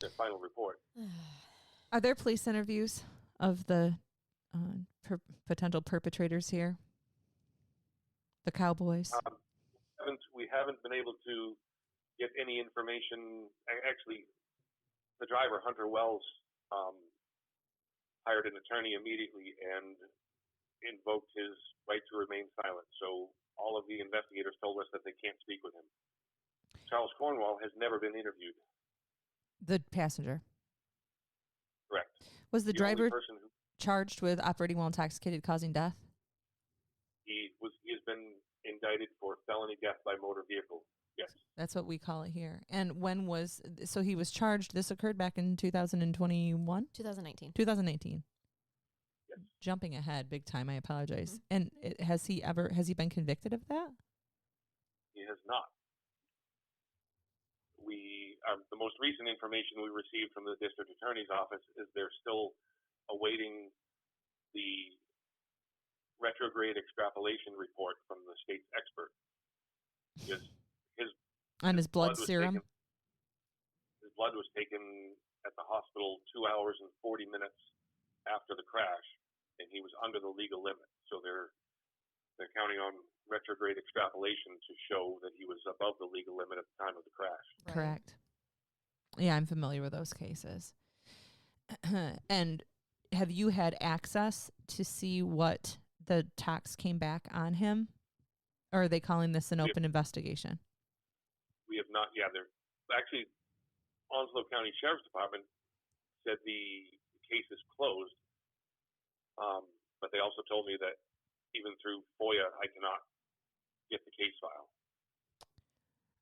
the final report. Are there police interviews of the potential perpetrators here? The cowboys? We haven't been able to get any information. Actually, the driver, Hunter Wells, hired an attorney immediately and invoked his right to remain silent. So all of the investigators told us that they can't speak with him. Charles Cornwall has never been interviewed. The passenger. Correct. Was the driver charged with operating while intoxicated, causing death? He has been indicted for felony death by motor vehicle. Yes. That's what we call it here. And so he was charged, this occurred back in 2021? 2019. 2019. Yes. Jumping ahead big time, I apologize. Mm-hmm. And has he been convicted of that? He has not. The most recent information we received from the district attorney's office is they're still awaiting the retrograde extrapolation report from the state's expert. Because his blood serum? His blood was taken at the hospital 2 hours and 40 minutes after the crash, and he was under the legal limit. So they're counting on retrograde extrapolation to show that he was above the legal limit at the time of the crash. Right. Correct. Yeah, I'm familiar with those cases. And have you had access to see what the tax came back on him? Or are they calling this an open investigation? We have not. Yeah, they're actually, Onslow County Sheriff's Department said the case is closed. But they also told me that even through FOIA, I cannot get the case file.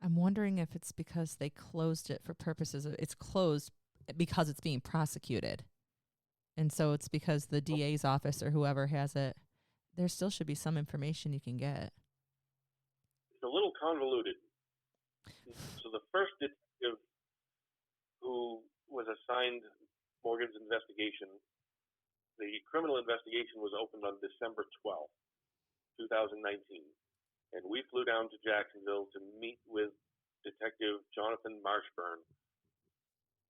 I'm wondering if it's because they closed it for purposes of, it's closed because it's being prosecuted. And so it's because the DA's office or whoever has it, there still should be some information you can get. It's a little convoluted. So the first detective who was assigned Morgan's investigation, the criminal investigation was opened on December 12th, 2019. And we flew down to Jacksonville to meet with Detective Jonathan Marshburn,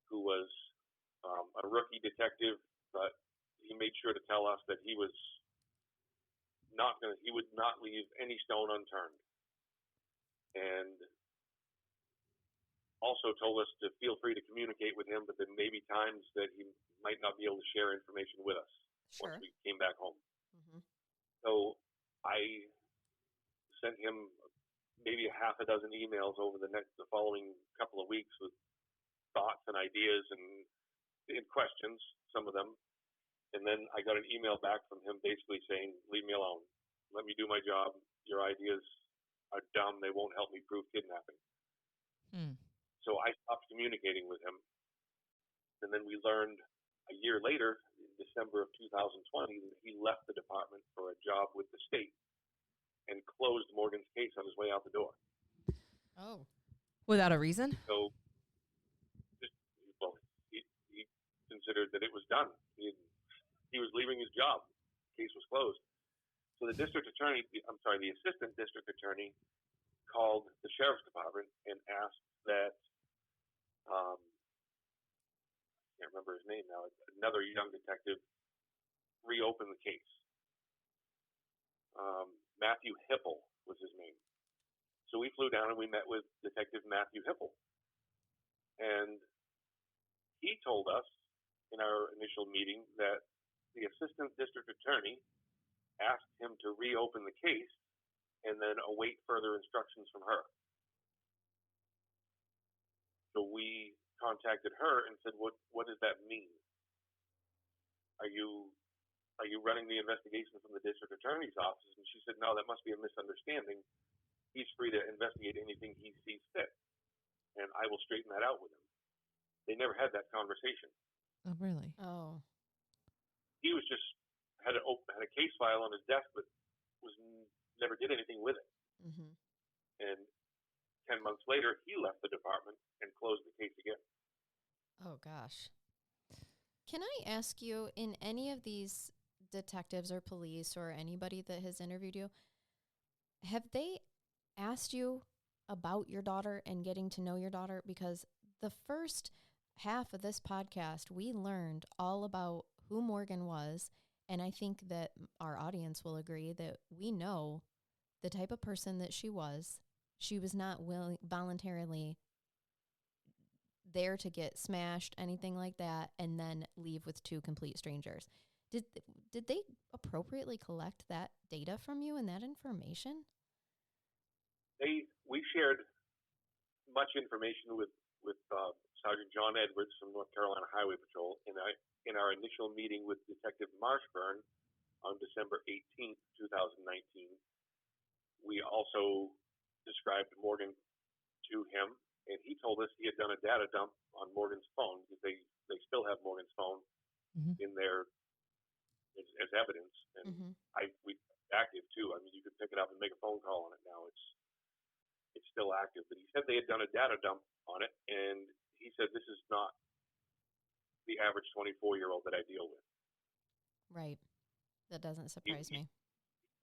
who was a rookie detective, but he made sure to tell us that he would not leave any stone unturned. And also told us to feel free to communicate with him, but there may be times that he might not be able to share information with us once we came back home. Mm-hmm. So I sent him maybe a half a dozen emails over the following couple of weeks with thoughts and ideas and questions, some of them. And then I got an email back from him basically saying, leave me alone. Let me do my job. Your ideas are dumb. They won't help me prove kidnapping. So I stopped communicating with him. And then we learned a year later, in December of 2020, that he left the department for a job with the state and closed Morgan's case on his way out the door. Oh. Without a reason? So, he considered that it was done. He was leaving his job. The case was closed. So the assistant district attorney called the sheriff's department and asked that, I can't remember his name now, another young detective reopen the case. Matthew Hipple was his name. So we flew down and we met with Detective Matthew Hipple. And he told us in our initial meeting that the assistant district attorney asked him to reopen the case and then await further instructions from her. So we contacted her and said, what does that mean? Are you running the investigation from the district attorney's office? And she said, no, that must be a misunderstanding. He's free to investigate anything he sees fit, and I will straighten that out with him. They never had that conversation. Oh, really? Oh. He was just had a case file on his desk, but never did anything with it. Mm-hmm. And 10 months later, he left the department and closed the case again. Oh, gosh. Can I ask you, in any of these detectives or police or anybody that has interviewed you, have they asked you about your daughter and getting to know your daughter? Because the first half of this podcast, we learned all about who Morgan was. And I think that our audience will agree that we know the type of person that she was. She was not voluntarily there to get smashed, anything like that, and then leave with two complete strangers. Did they appropriately collect that data from you and that information? We shared much information with Sergeant John Edwards from North Carolina Highway Patrol in our initial meeting with Detective Marshburn on December 18th, 2019. We also described Morgan to him, and he told us he had done a data dump on Morgan's phone, because they still have Morgan's phone in there as evidence, and we active too. I mean, you could pick it up and make a phone call on it now. It's still active. But he said they had done a data dump on it, and he said this is not the average 24-year-old that I deal with. Right. That doesn't surprise me.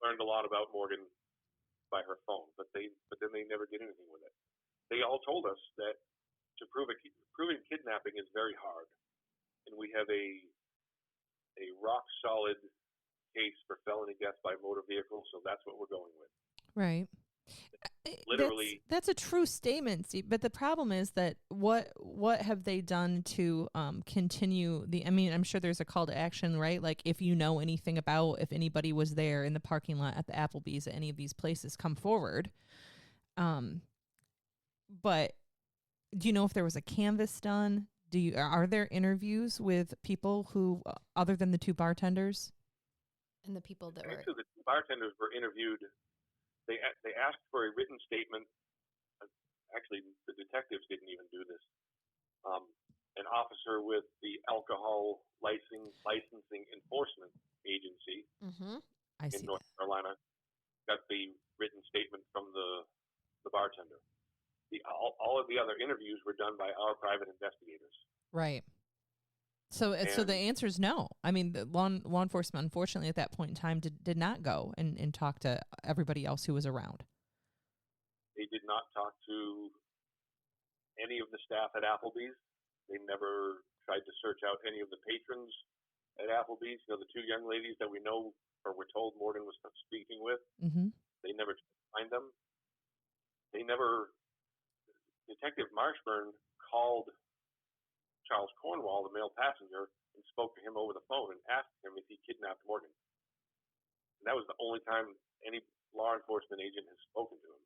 Learned a lot about Morgan by her phone, but then they never did anything with it. They all told us that proving kidnapping is very hard, and we have a rock solid case for felony death by motor vehicle, so that's what we're going with. Right. Literally, that's a true statement, Steve, but the problem is that what have they done to continue I'm sure there's a call to action, right? Like, if you know anything about, if anybody was there in the parking lot at the Applebee's at any of these places, come forward. But do you know if there was a canvas done? Are there interviews with people who, other than the two bartenders? And the people that were... Actually, the two bartenders were interviewed. They asked for a written statement. Actually, the detectives didn't even do this. An officer with the Alcohol Licensing Enforcement Agency in North Carolina got the written statement from the bartender. All of the other interviews were done by our private investigators. Right. So the answer is no. I mean, the law enforcement, unfortunately, at that point in time, did not go and talk to everybody else who was around. They did not talk to any of the staff at Applebee's. They never tried to search out any of the patrons at Applebee's. You know, the two young ladies that we know or were told Morgan was speaking with. Mm-hmm. They never tried to find them. Detective Marshburn called Charles Cornwall, the male passenger, and spoke to him over the phone and asked him if he kidnapped Morgan. And that was the only time any law enforcement agent has spoken to him.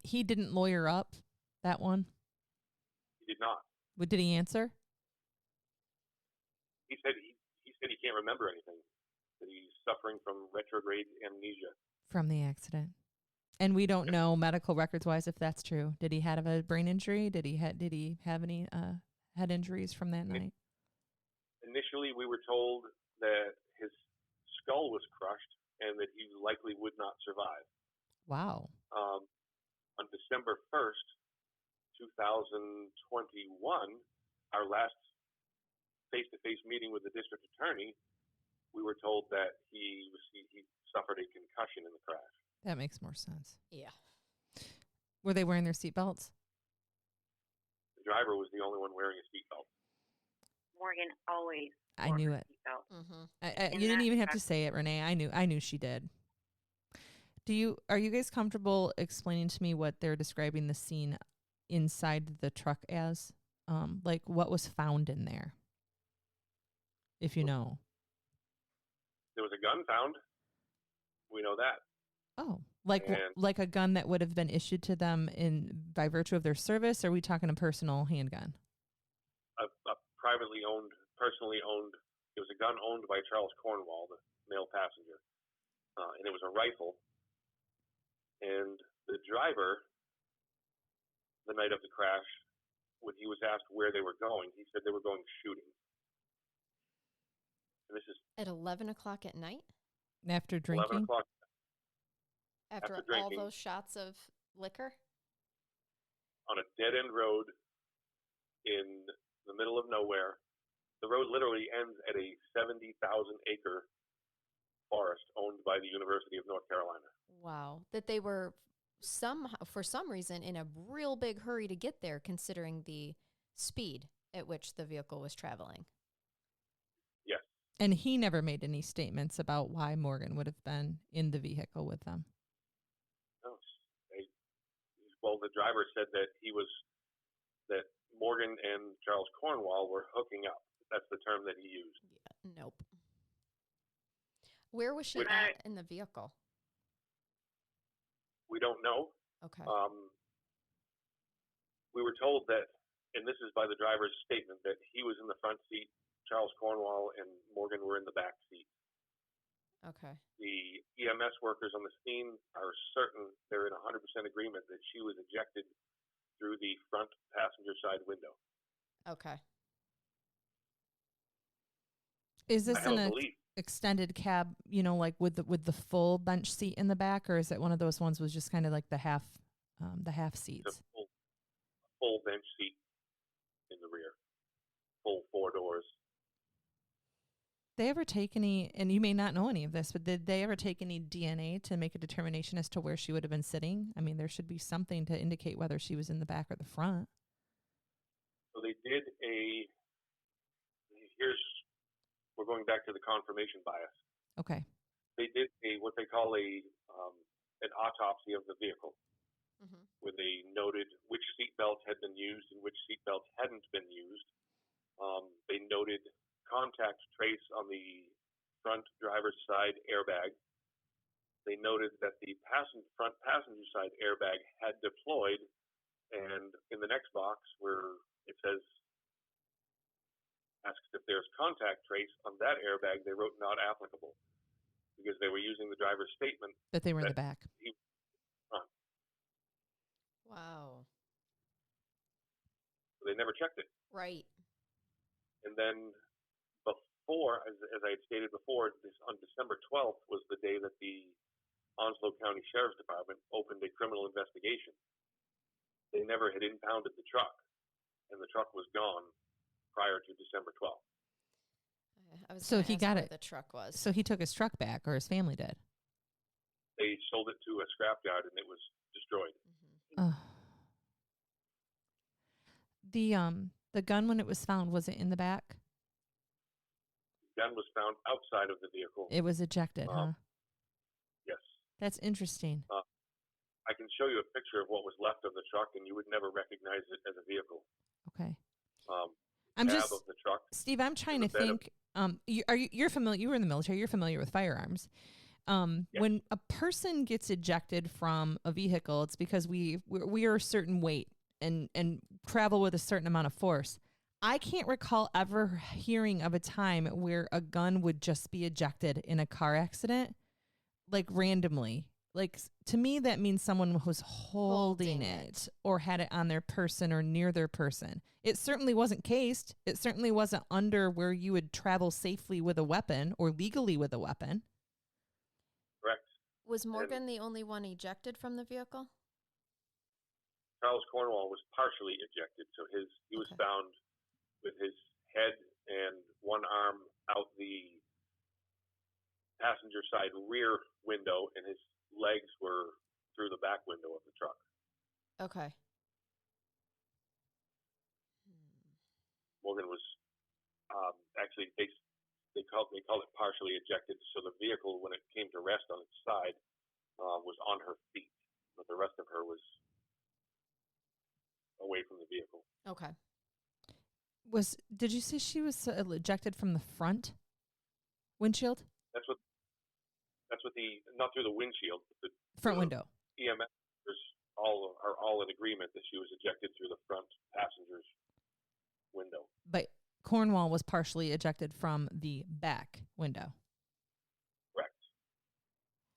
He didn't lawyer up that one? He did not. What did he answer? He said he can't remember anything, that he's suffering from retrograde amnesia. From the accident. And we don't know medical records wise if that's true. Did he have a brain injury? Did he have any head injuries from that night? Initially, we were told that his skull was crushed and that he likely would not survive. Wow. on December 1st, 2021, our last face-to-face meeting with the district attorney, we were told that he suffered a concussion in the crash. That makes more sense. Yeah. Were they wearing their seatbelts? The driver was the only one wearing a seatbelt. Morgan always. I knew it. You didn't even have to say it, Renee. I knew she did. Are you guys comfortable explaining to me what they're describing the scene inside the truck as? Like what was found in there? If you know. There was a gun found. We know that. Oh, like a gun that would have been issued to them by virtue of their service? Or are we talking a personal handgun? A privately owned, personally owned. It was a gun owned by Charles Cornwall, the male passenger, and it was a rifle. And the driver, the night of the crash, when he was asked where they were going, he said they were going shooting. And this is at 11 o'clock at night? After drinking? 11 o'clock. After all those shots of liquor? On a dead-end road in the middle of nowhere. The road literally ends at a 70,000-acre forest owned by the University of North Carolina. Wow. That they were for some reason in a real big hurry to get there, considering the speed at which the vehicle was traveling. Yes. And he never made any statements about why Morgan would have been in the vehicle with them. No. Well, the driver said that that Morgan and Charles Cornwall were hooking up. That's the term that he used. Yeah, nope. Where was she at in the vehicle? We don't know. Okay. We were told that, and this is by the driver's statement, that he was in the front seat, Charles Cornwall and Morgan were in the back seat. Okay. The EMS workers on the scene are certain they're in 100% agreement that she was ejected through the front passenger side window. Okay. Is this an extended cab, like with the full bench seat in the back, or is it one of those ones was just kind of like the half seats? It's a full bench seat in the rear, full four doors. They ever take any, and you may not know any of this, but did they ever take any DNA to make a determination as to where she would have been sitting? I mean, there should be something to indicate whether she was in the back or the front. So they did we're going back to the confirmation bias. Okay. They did what they call an autopsy of the vehicle, where they noted which seatbelt had been used and which seatbelt hadn't been used. They noted contact trace on the front driver's side airbag. They noted that the front passenger side airbag had deployed, and in the next box where it says, asks if there's contact trace on that airbag, they wrote not applicable because they were using the driver's statement that they were in the back. Wow. So they never checked it. Right. And then before, as I had stated before, on December 12th was the day that the Onslow County Sheriff's Department opened a criminal investigation. They never had impounded the truck, and the truck was gone prior to December 12th. So he got it. The truck was. So he took his truck back, or his family did. They sold it to a scrapyard, and it was destroyed. The gun, when it was found, was it in the back? The gun was found outside of the vehicle. It was ejected, huh? Yes. That's interesting. I can show you a picture of what was left of the truck, and you would never recognize it as a vehicle. Okay. Of the truck. Steve, I'm trying to think. You're familiar? You were in the military. You're familiar with firearms. Yes. When a person gets ejected from a vehicle, it's because we are a certain weight and travel with a certain amount of force. I can't recall ever hearing of a time where a gun would just be ejected in a car accident, like randomly. Like, to me, that means someone was holding it or had it on their person or near their person. It certainly wasn't cased. It certainly wasn't under where you would travel safely with a weapon or legally with a weapon. Correct. Was Morgan the only one ejected from the vehicle? Charles Cornwall was partially ejected, so he was found with his head and one arm out the passenger side rear window, and his legs were through the back window of the truck. Okay. Morgan was actually they called it partially ejected, so the vehicle, when it came to rest on its side, was on her feet, but the rest of her was away from the vehicle. Okay. Did you say she was ejected from the front windshield? That's what not through the windshield, but the front window. EMS are all in agreement that she was ejected through the front passenger's window. But Cornwall was partially ejected from the back window. Correct.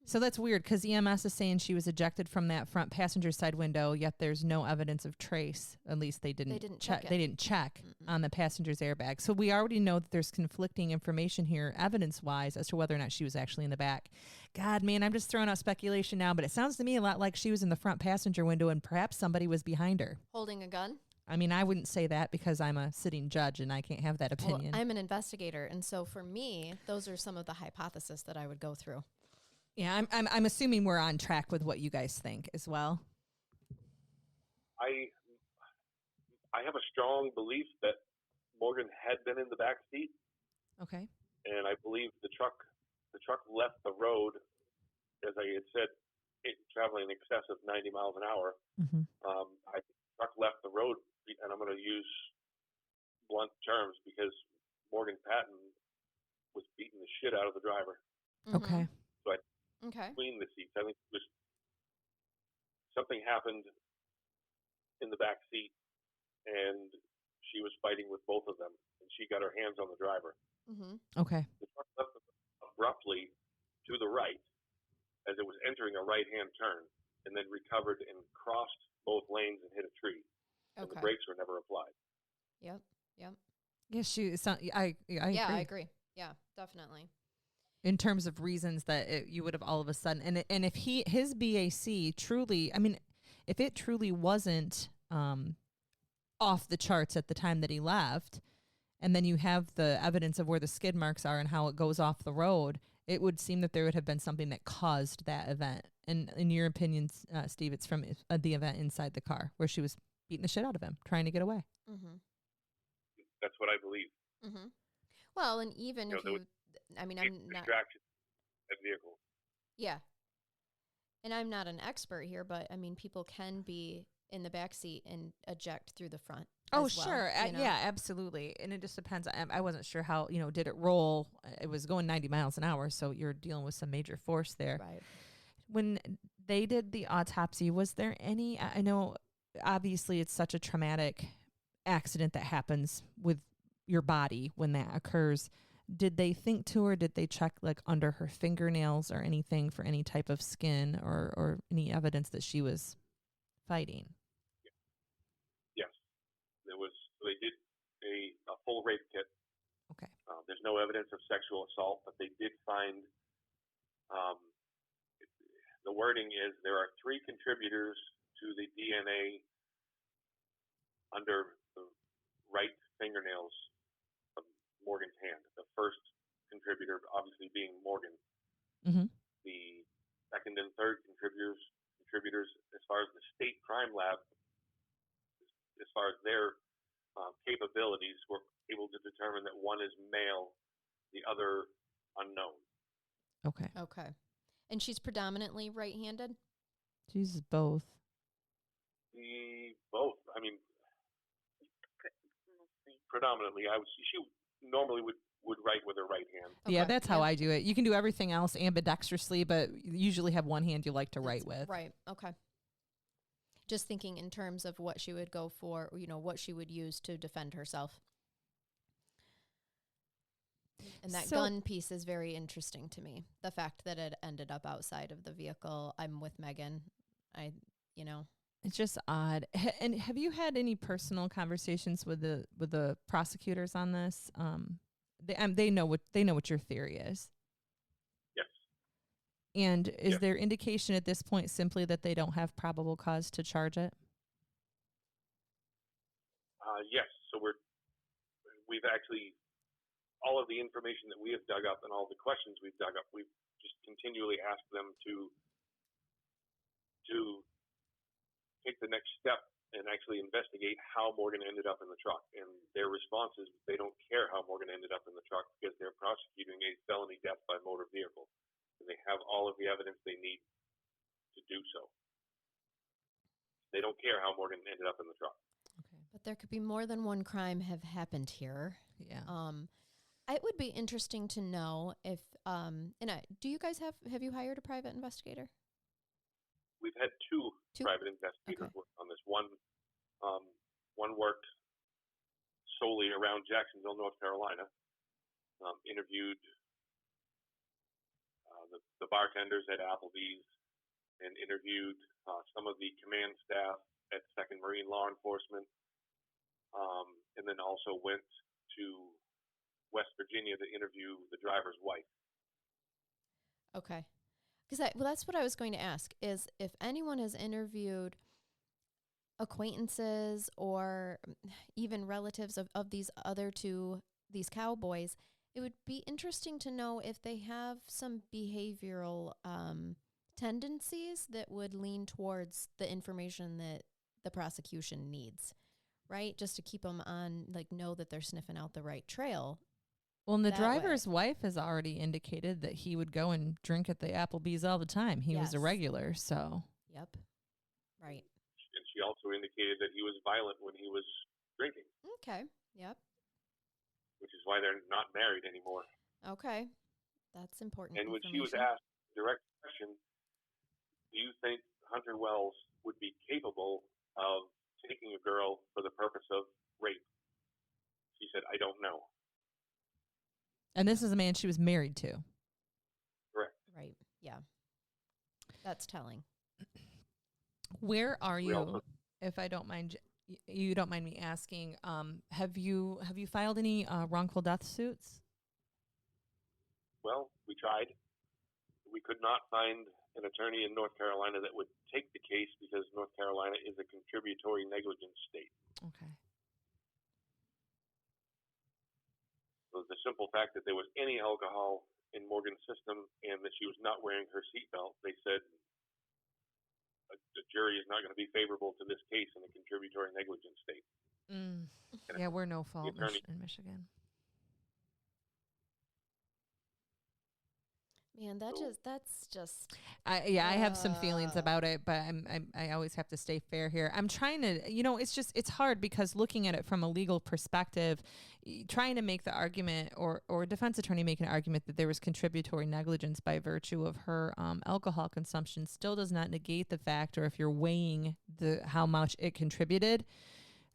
So that's weird because EMS is saying she was ejected from that front passenger side window, yet there's no evidence of trace. At least they didn't check. They didn't check on the passenger's airbag. So we already know that there's conflicting information here, evidence-wise, as to whether or not she was actually in the back. God, man, I'm just throwing out speculation now, but it sounds to me a lot like she was in the front passenger window and perhaps somebody was behind her. Holding a gun? I mean, I wouldn't say that because I'm a sitting judge and I can't have that opinion. Well, I'm an investigator, and so for me, those are some of the hypotheses that I would go through. Yeah, I'm assuming we're on track with what you guys think as well. I have a strong belief that Morgan had been in the back seat. Okay. And I believe the truck left the road, as I had said, traveling in excess of 90 miles an hour. Mm-hmm. I think the truck left the road, and I'm going to use blunt terms because Morgan Patten was beating the shit out of the driver. Mm-hmm. Okay. So between the seats, I think something happened in the back seat, and she was fighting with both of them, and she got her hands on the driver. Mm-hmm. Okay. The truck left abruptly to the right as it was entering a right-hand turn, and then recovered and crossed both lanes and hit a tree. And the brakes were never applied. Yep. Yes, I agree. Yeah, I agree. Yeah, definitely. In terms of reasons that you would have all of a sudden, and if his BAC truly, I mean, if it truly wasn't off the charts at the time that he left, and then you have the evidence of where the skid marks are and how it goes off the road, it would seem that there would have been something that caused that event. And in your opinion, Steve, it's from the event inside the car where she was beating the shit out of him, trying to get away. Mm-hmm. That's what I believe. Mm-hmm. Well, and even if you, I mean, I'm not distraction at vehicle. Yeah. And I'm not an expert here, but I mean, people can be in the back seat and eject through the front. Oh, as well, sure. you know? Yeah, absolutely. And it just depends. I wasn't sure how, did it roll? It was going 90 miles an hour, so you're dealing with some major force there. Right. When they did the autopsy, was there any, I know obviously it's such a traumatic accident that happens with your body when that occurs. Did they think to her, did they check like under her fingernails or anything for any type of skin or any evidence that she was fighting? Yes. They did a full rape kit. Okay. There's no evidence of sexual assault, but they did find, the wording is there are 3 contributors to the DNA under the right fingernails of Morgan's hand. The first contributor obviously being Morgan. Mm-hmm. The second and third contributors, as far as the state crime lab, as far as their capabilities, were able to determine that one is male, the other unknown. Okay. And she's predominantly right-handed? She's both. Both. I mean, predominantly. She normally would write with her right hand. Okay. Yeah, that's how I do it. You can do everything else ambidextrously, but you usually have one hand you like to write with. Right. Okay. Just thinking in terms of what she would go for, what she would use to defend herself. And that gun piece is very interesting to me. The fact that it ended up outside of the vehicle. I'm with Megan. It's just odd. And have you had any personal conversations with the prosecutors on this? They know what your theory is. Yes. And is there indication at this point simply that they don't have probable cause to charge it? Yes. So we've actually, all of the information that we have dug up and all the questions we've dug up, we've just continually asked them to take the next step and actually investigate how Morgan ended up in the truck. And their response is they don't care how Morgan ended up in the truck because they're prosecuting a felony death by motor vehicle. And they have all of the evidence they need to do so. They don't care how Morgan ended up in the truck. Okay. But there could be more than one crime have happened here. Yeah. It would be interesting to know if, do you guys have you hired a private investigator? We've had two private investigators work on this. One worked solely around Jacksonville, North Carolina, interviewed the bartenders at Applebee's and interviewed some of the command staff at 2nd Marine Law Enforcement, and then also went to West Virginia to interview the driver's wife. Okay. Because that's what I was going to ask, is if anyone has interviewed acquaintances or even relatives of these other these cowboys, it would be interesting to know if they have some behavioral tendencies that would lean towards the information that the prosecution needs, right? Just to keep them on, know that they're sniffing out the right trail. Well, and the driver's wife has already indicated that he would go and drink at the Applebee's all the time. He was a regular, so. Yep. Right. And she also indicated that he was violent when he was drinking. Okay. Yep. Which is why they're not married anymore. Okay. That's important. And when she was asked a direct question, do you think Hunter Wells would be capable of taking a girl for the purpose of rape? She said, I don't know. And this is a man she was married to. Correct. Right. Yeah. That's telling. Where are you, if I don't mind, you don't mind me asking, have you filed any wrongful death suits? Well, we tried. We could not find an attorney in North Carolina that would take the case because North Carolina is a contributory negligence state. Okay. So the simple fact that there was any alcohol in Morgan's system and that she was not wearing her seatbelt, they said the jury is not going to be favorable to this case in a contributory negligence state. Yeah, we're no fault in Michigan. Man, that's just. I have some feelings about it, but I always have to stay fair here. I'm trying to, it's hard because looking at it from a legal perspective, trying to make the argument or a defense attorney make an argument that there was contributory negligence by virtue of her alcohol consumption still does not negate the fact, or if you're weighing how much it contributed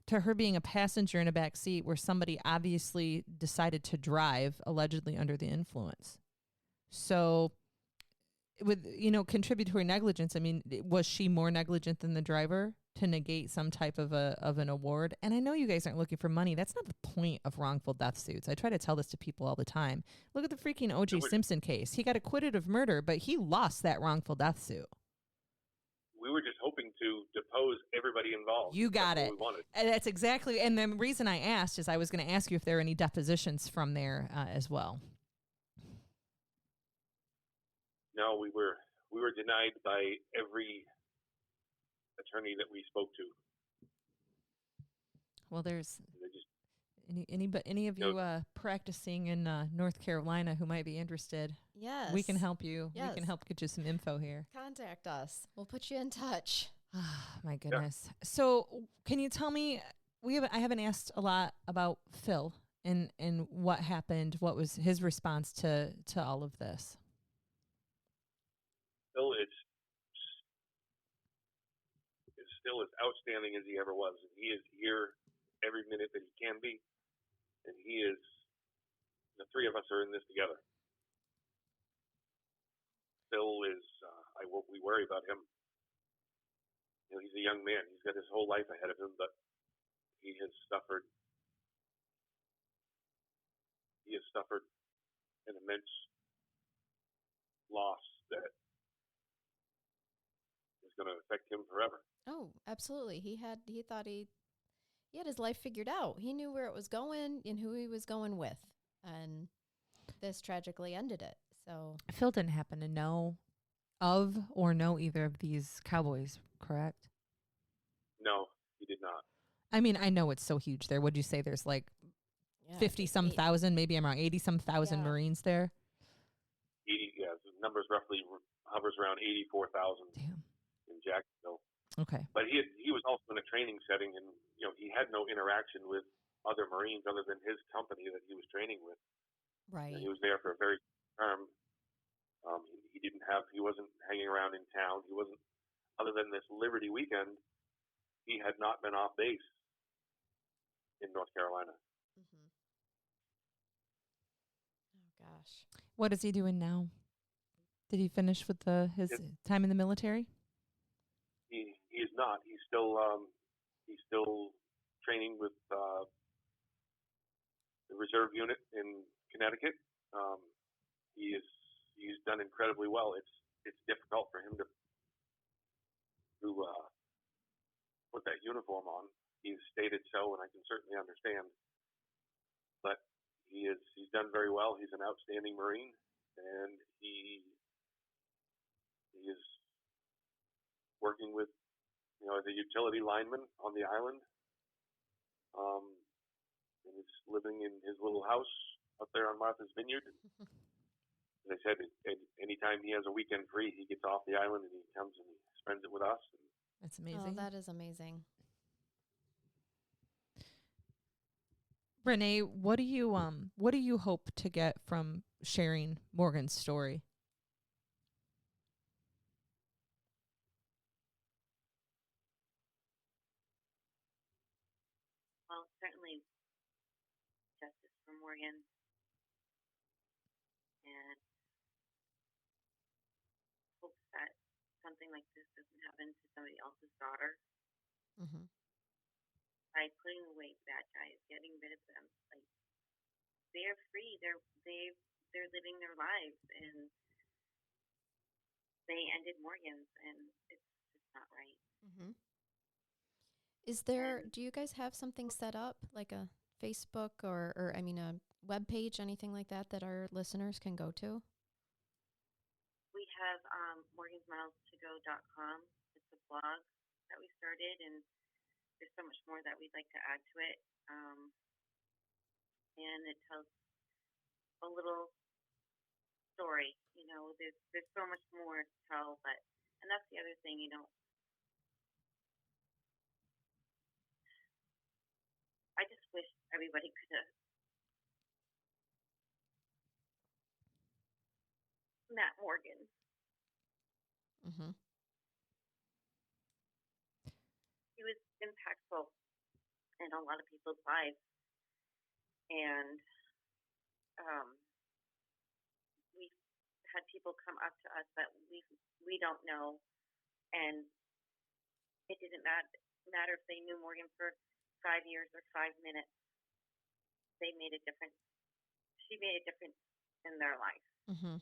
to her being a passenger in a back seat where somebody obviously decided to drive allegedly under the influence. So with, contributory negligence, I mean, was she more negligent than the driver to negate some type of an award? And I know you guys aren't looking for money. That's not the point of wrongful death suits. I try to tell this to people all the time. Look at the freaking O.J. Simpson case. He got acquitted of murder, but he lost that wrongful death suit. We were just hoping to depose everybody involved. You got it. And that's exactly. And the reason I asked is I was going to ask you if there are any depositions from there as well. No, we were denied by every attorney that we spoke to. Well, there's any of you practicing in North Carolina who might be interested. Yes, we can help you. Yes. We can help get you some info here. Contact us. We'll put you in touch. Oh, my goodness. Yeah. So, can you tell me? I haven't asked a lot about Phil and what happened. What was his response to all of this? Phil is still as outstanding as he ever was. And he is here every minute that he can be. And he is, the three of us are in this together. Phil is, we worry about him. He's a young man. He's got his whole life ahead of him, but he has suffered an immense loss that is going to affect him forever. Oh, absolutely. He thought he his life figured out. He knew where it was going and who he was going with. And this tragically ended it. So Phil didn't happen to know of or know either of these cowboys, correct? No, he did not. I mean, I know it's so huge there. Would you say there's like 50-some thousand, maybe I'm wrong, 80-some thousand Marines there? 80, yeah, the numbers roughly hovers around 84,000 in Jacksonville. Okay. But he was also in a training setting, and he had no interaction with other Marines other than his company that he was training with. Right. And he was there for a very term. He wasn't hanging around in town. He wasn't, other than this Liberty weekend, he had not been off base in North Carolina. Mm-hmm. Oh gosh. What is he doing now? Did he finish with his time in the military? He is not. He's still training with the reserve unit in Connecticut. He's done incredibly well. It's difficult for him to put that uniform on. He's stated so, and I can certainly understand. But he's done very well. He's an outstanding Marine, and he is working with as a utility lineman on the island. And he's living in his little house up there on Martha's Vineyard. As I said, anytime he has a weekend free, he gets off the island and he comes and he spends it with us. That's amazing. Oh, that is amazing. Renee, what do you hope to get from sharing Morgan's story? Well, certainly justice for Morgan, and hopes that something like this doesn't happen to somebody else's daughter. Mm-hmm. By putting away bad guys, getting rid of them, like they're free, they're living their lives, and they ended Morgan's, and it's just not right. Mm-hmm. Do you guys have something set up, like a Facebook or a web page, anything like that our listeners can go to? We have morgansmilesToGo.com. It's a blog that we started, and there's so much more that we'd like to add to it. And it tells a little story. There's so much more to tell, and that's the other thing, I just wish everybody could have met Morgan. Mm-hmm. He was impactful in a lot of people's lives, and we've had people come up to us that we don't know, and it didn't matter if they knew Morgan for 5 years or 5 minutes. They made a difference. She made a difference in their life. Mm-hmm.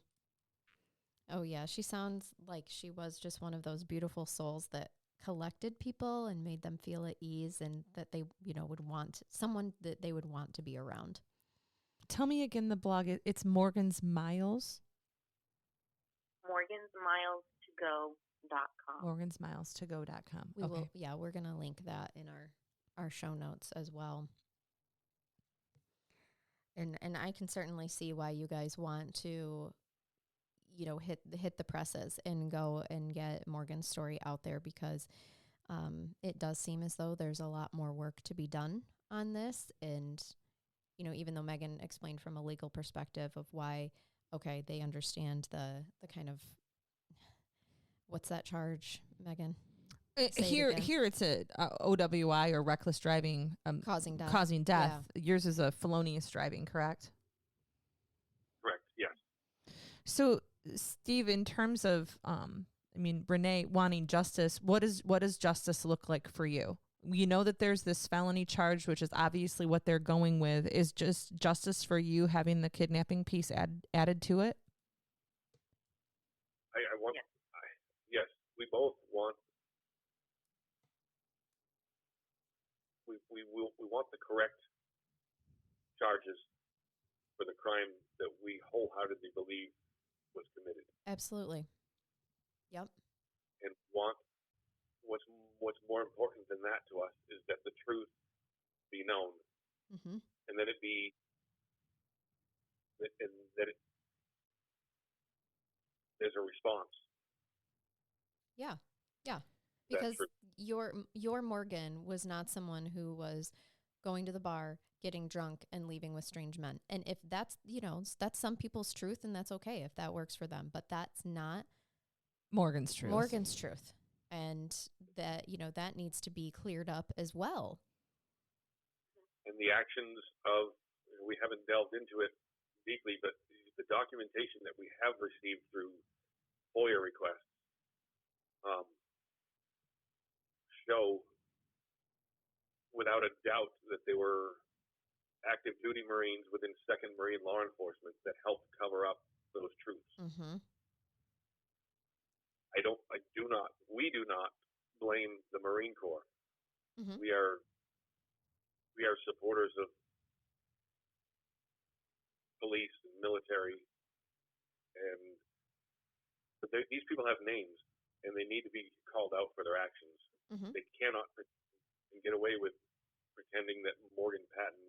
Oh yeah, she sounds like she was just one of those beautiful souls that collected people and made them feel at ease, and that they would want someone that they would want to be around. Tell me again the blog. It's Morgan's Miles. morgansmilesToGo.com. morgansmilesToGo.com. We will. Yeah, we're gonna link that in our show notes as well. And I can certainly see why you guys want to hit the presses and go and get Morgan's story out there, because it does seem as though there's a lot more work to be done on this. And even though Megan explained from a legal perspective of why, okay, they understand the kind of, what's that charge, Megan? Here it's a OWI, or reckless driving, causing death. Yeah. Yours is a felonious driving, correct? Correct. Yes. So, Steve, in terms of, Renee wanting justice, what does justice look like for you? You know that there's this felony charge, which is obviously what they're going with. Is just justice for you having the kidnapping piece added to it? Yes, we both want. we want the correct charges for the crime that we wholeheartedly believe was committed. Absolutely. Yep. And what's more important than that to us is that the truth be known, Mm-hmm. and that there's a response. Yeah. Yeah. Because your Morgan was not someone who was going to the bar, getting drunk, and leaving with strange men. And if that's, that's some people's truth, and that's okay if that works for them. But that's not Morgan's truth. And that, that needs to be cleared up as well. And the actions of, we haven't delved into it deeply, but the documentation that we have received through FOIA requests show without a doubt that they were active duty Marines within 2nd Marine law enforcement that helped cover up those truths. Mm-hmm. We do not blame the Marine Corps. Mm-hmm. We are supporters of police and military, but these people have names, and they need to be called out for their actions. Mm-hmm. They cannot get away with pretending that Morgan Patten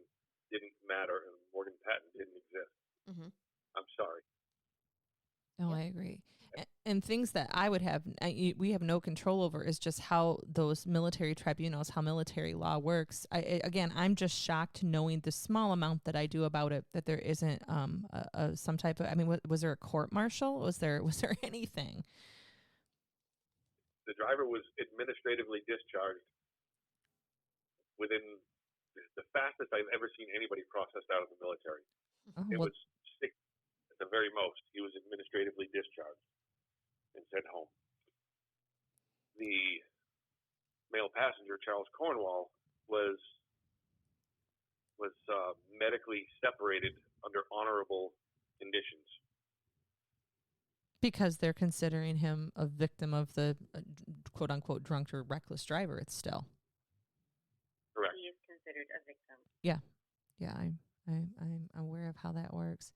didn't matter and Morgan Patten didn't exist. Mm-hmm. I'm sorry. No, I agree. And things that I would have, we have no control over is just how those military tribunals, how military law works. I'm just shocked knowing the small amount that I do about it, that there isn't some type of, was there a court martial? Was there anything? The driver was administratively discharged within the fastest I've ever seen anybody processed out of the military. It was 6 at the very most. He was administratively discharged and sent home. The male passenger, Charles Cornwall, was medically separated under honorable conditions. Because they're considering him a victim of the quote-unquote drunk or reckless driver. It's still correct. He is considered a victim. Yeah. I'm aware of how that works.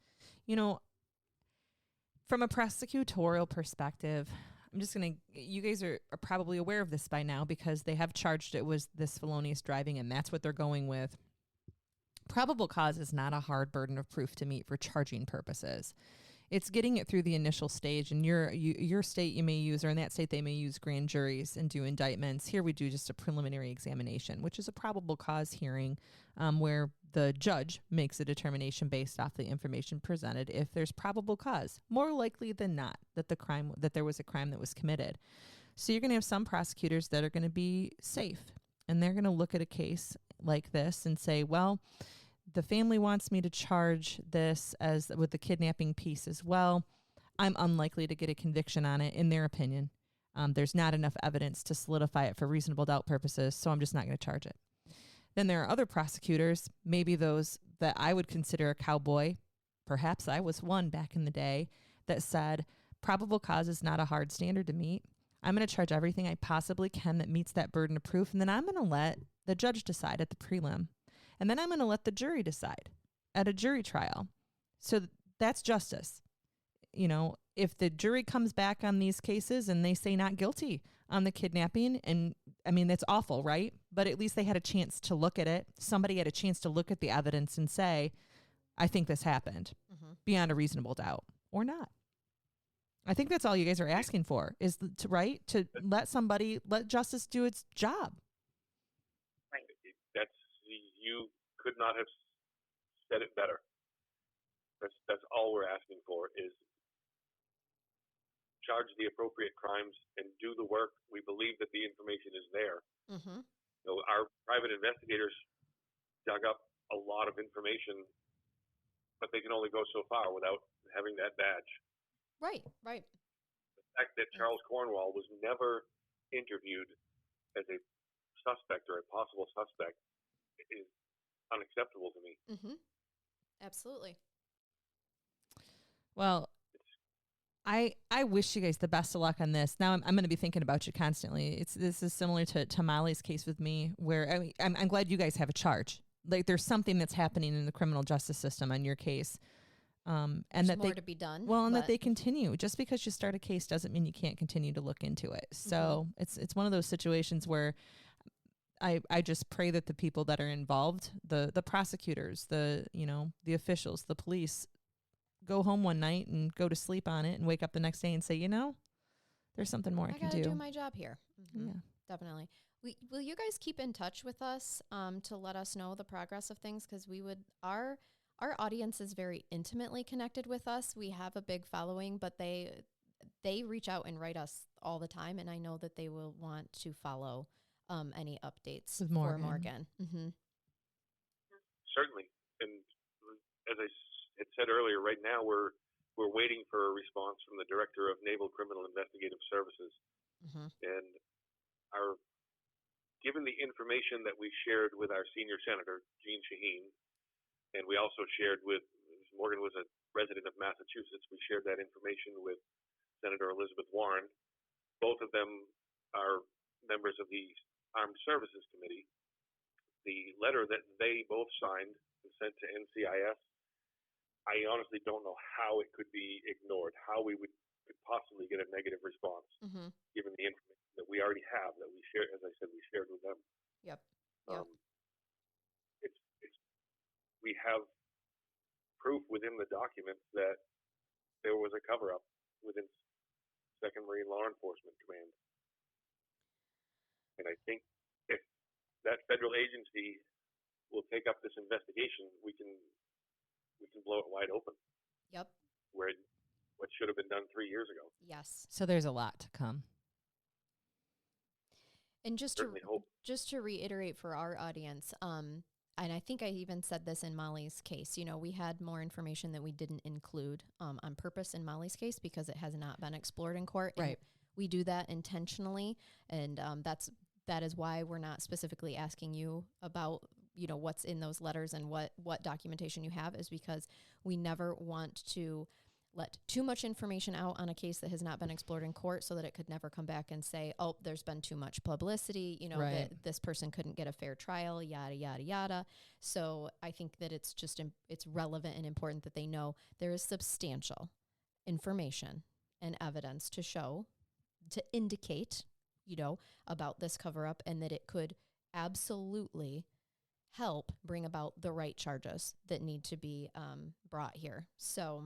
From a prosecutorial perspective, I'm just going to, you guys are probably aware of this by now because they have charged it was this felonious driving, and that's what they're going with. Probable cause is not a hard burden of proof to meet for charging purposes. It's getting it through the initial stage. In your state, you may use, or in that state, they may use grand juries and do indictments. Here we do just a preliminary examination, which is a probable cause hearing where the judge makes a determination based off the information presented if there's probable cause, more likely than not, that there was a crime that was committed. So you're going to have some prosecutors that are going to be safe, and they're going to look at a case like this and say, well, the family wants me to charge this as with the kidnapping piece as well. I'm unlikely to get a conviction on it, in their opinion. There's not enough evidence to solidify it for reasonable doubt purposes, so I'm just not going to charge it. Then there are other prosecutors, maybe those that I would consider a cowboy. Perhaps I was one back in the day that said, probable cause is not a hard standard to meet. I'm going to charge everything I possibly can that meets that burden of proof, and then I'm going to let the judge decide at the prelim. And then I'm going to let the jury decide at a jury trial. So that's justice. If the jury comes back on these cases and they say not guilty on the kidnapping, and that's awful, right? But at least they had a chance to look at it. Somebody had a chance to look at the evidence and say, I think this happened beyond a reasonable doubt or not. I think that's all you guys are asking for is to let justice do its job. Right. You could not have said it better. That's all we're asking for is charge the appropriate crimes and do the work. We believe that the information is there. Mm-hmm. Our private investigators dug up a lot of information, but they can only go so far without having that badge. Right. The fact that Charles Cornwall was never interviewed as a suspect or a possible suspect is unacceptable to me. Mm-hmm. Absolutely. Well, I wish you guys the best of luck on this. Now I'm going to be thinking about you constantly. This is similar to Molly's case with me, where I'm glad you guys have a charge. Like there's something that's happening in the criminal justice system on your case. And There's that more to be done. Well, and that they continue. Just because you start a case doesn't mean you can't continue to look into it. So it's one of those situations where I just pray that the people that are involved, the prosecutors, the officials, the police, go home one night and go to sleep on it and wake up the next day and say, there's something more I can gotta do. do my job here. Yeah, definitely. Will you guys keep in touch with us to let us know the progress of things? Because our audience is very intimately connected with us. We have a big following, but they reach out and write us all the time, and I know that they will want to follow any updates with for Morgan. Mm-hmm. Certainly, and as I had said earlier, right now we're waiting for a response from the Director of Naval Criminal Investigative Services, and given the information that we shared with our senior senator, Jean Shaheen, and we also shared with, Morgan was a resident of Massachusetts, we shared that information with Senator Elizabeth Warren. Both of them are members of the Armed Services Committee. The letter that they both signed and sent to NCIS, I honestly don't know how it could be ignored, how we could possibly get a negative response, given the information that we already have, that we shared, as I said, we shared with them. Yep. We have proof within the documents that there was a cover-up within 2nd Marine Law Enforcement Command. And I think if that federal agency will take up this investigation, we can blow it wide open. Yep. Where what should have been done 3 years ago. Yes. So there's a lot to come. And just to reiterate for our audience, and I think I even said this in Molly's case, we had more information that we didn't include on purpose in Molly's case because it has not been explored in court. Right. And we do that intentionally, and that is why we're not specifically asking you about what's in those letters and what documentation you have, is because we never want to let too much information out on a case that has not been explored in court, so that it could never come back and say, oh, there's been too much publicity, right, that this person couldn't get a fair trial, yada, yada, yada. So I think that it's relevant and important that they know there is substantial information and evidence to indicate, about this cover up, and that it could absolutely help bring about the right charges that need to be brought here. So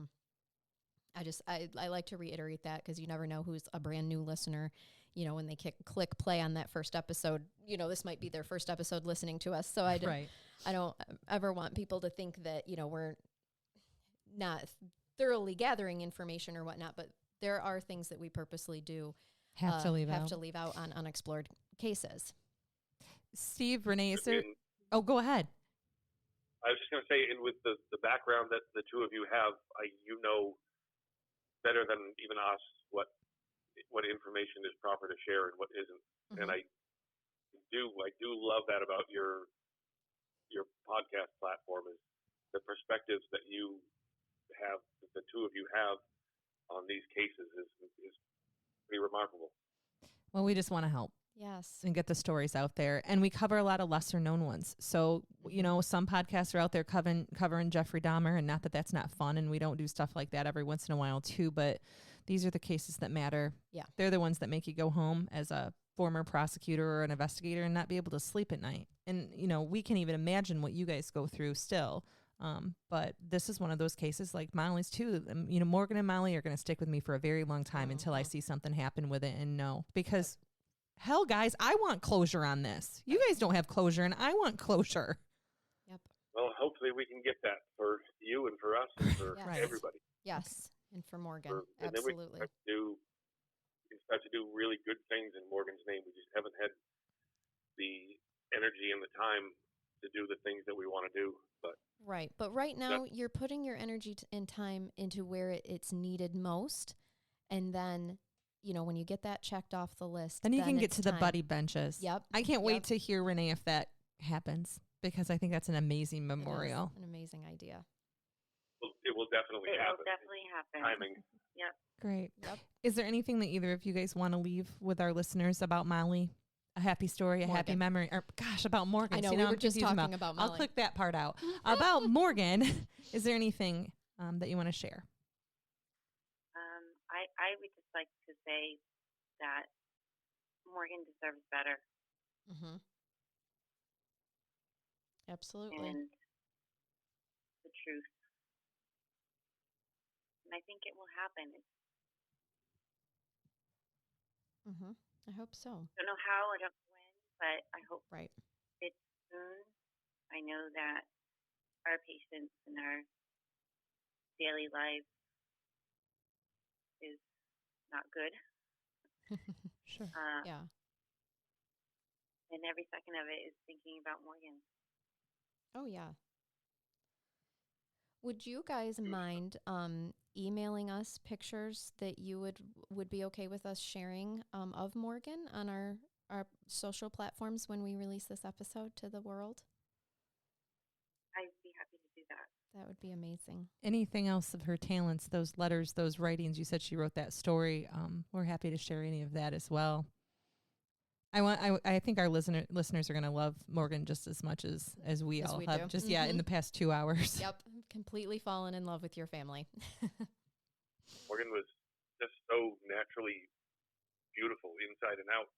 I like to reiterate that, because you never know who's a brand new listener, when they click play on that first episode, this might be their first episode listening to us. So I don't ever want people to think that, we're not thoroughly gathering information or whatnot, but there are things that we purposely do have to leave out on unexplored cases. Steve, Renee, is there? Go ahead. I was just going to say, and with the background that the two of you have, better than even us what information is proper to share and what isn't. And I do love that about your podcast platform, is the perspectives that you have, that the two of you have on these cases is pretty remarkable. Well, we just want to help. Yes. And get the stories out there. And we cover a lot of lesser known ones. So, some podcasts are out there covering Jeffrey Dahmer, and not that that's not fun, and we don't do stuff like that every once in a while too, but these are the cases that matter. Yeah. They're the ones that make you go home as a former prosecutor or an investigator and not be able to sleep at night. And, we can even imagine what you guys go through still. But this is one of those cases like Molly's too. Morgan and Molly are going to stick with me for a very long time until I see something happen with it and know, because hell, guys, I want closure on this. You guys don't have closure, and I want closure. Yep. Well, hopefully we can get that for you and for us and for everybody. Yes, and for Morgan, and absolutely. Then we can start to do really good things in Morgan's name. We just haven't had the energy and the time to do the things that we want to do. But right now, you're putting your energy and time into where it's needed most, and then when you get that checked off the list, then you can get to the buddy benches. Yep. I can't wait to hear, Renee, if that happens, because I think that's an amazing memorial. An amazing idea. it will definitely It happen. will definitely happen. Timing. Yep. Great. Yep. Is there anything that either of you guys want to leave with our listeners about Molly? A happy story, a happy Morgan. memory, or gosh, about Morgan. I know, See, we now were I'm just confused talking about I'll Molly. click that part out. About Morgan, is there anything that you want to share? I would just like to say that Morgan deserves better. Mm-hmm. Absolutely. And the truth. And I think it will happen. Mm-hmm. I hope so. I don't know how, I don't know when, but I hope Right. it's soon. I know that our patience and our daily life is not good. Sure. Yeah. And every second of it is thinking about Morgan. Oh, yeah. Would you guys mind emailing us pictures that you would be okay with us sharing of Morgan on our social platforms when we release this episode to the world? I'd be happy to do that. That would be amazing. Anything else of her talents, those letters, those writings? You said she wrote that story. We're happy to share any of that as well. I think our listeners are going to love Morgan just as much as we all have. do. Just in the past 2 hours. Yep, completely fallen in love with your family. Morgan was just so naturally beautiful inside and out.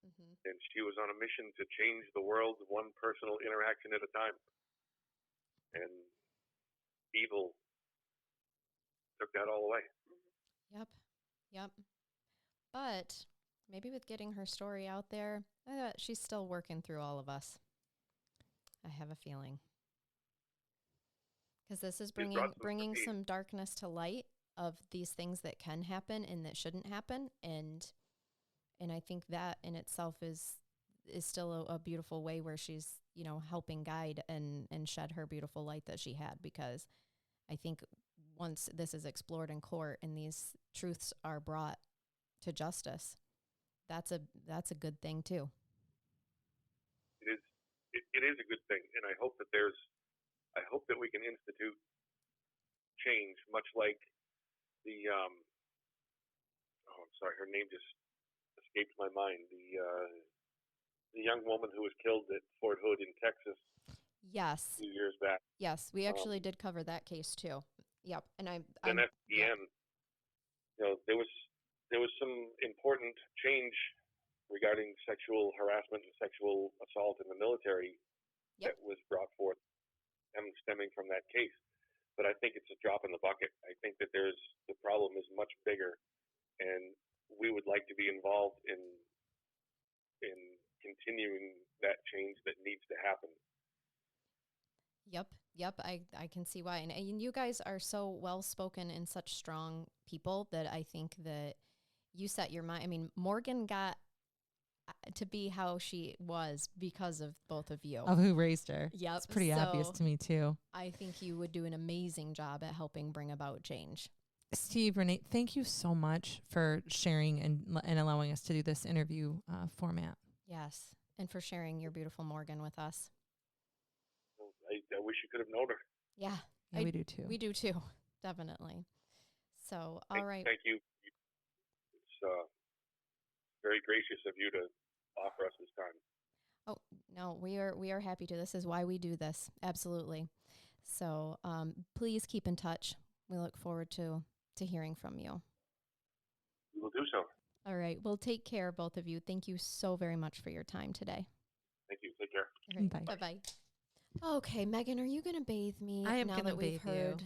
Mm-hmm. And she was on a mission to change the world one personal interaction at a time. And evil took that all away. Yep. But maybe with getting her story out there, she's still working through all of us. I have a feeling. Because this is bringing some darkness to light of these things that can happen and that shouldn't happen. And I think that in itself is still a beautiful way where she's, helping guide and shed her beautiful light that she had. Because I think once this is explored in court and these truths are brought to justice, that's a good thing too. It is a good thing, and I hope that we can institute change, much like the I'm sorry, her name just escaped my mind. The young woman who was killed at Fort Hood in Texas. Yes. A few years back. Yes, we actually did cover that case too. Yep, and at the end, there was some important change regarding sexual harassment and sexual assault in the military that was brought forth, stemming from that case. But I think it's a drop in the bucket. I think that the problem is much bigger, and we would like to be involved in continuing that change that needs to happen. Yep. I can see why. And you guys are so well-spoken and such strong people that I think that you set your mind. I mean, Morgan got to be how she was because of both of you. Of who raised her. Yep. It's pretty obvious to me too. I think you would do an amazing job at helping bring about change. Steve, Renee, thank you so much for sharing and allowing us to do this interview format. Yes. And for sharing your beautiful Morgan with us. I wish you could have known her. Yeah. We do too. We do too. Definitely. So, all right. Thank you. It's very gracious of you to offer us this time. Oh, no, we are happy to. This is why we do this. Absolutely. So, please keep in touch. We look forward to hearing from you. We will do so. All right. Well, take care, both of you. Thank you so very much for your time today. Thank you. Take care. All right. Bye. Bye-bye. Okay, Megan, are you going to bathe me? I am now going to that we've bathe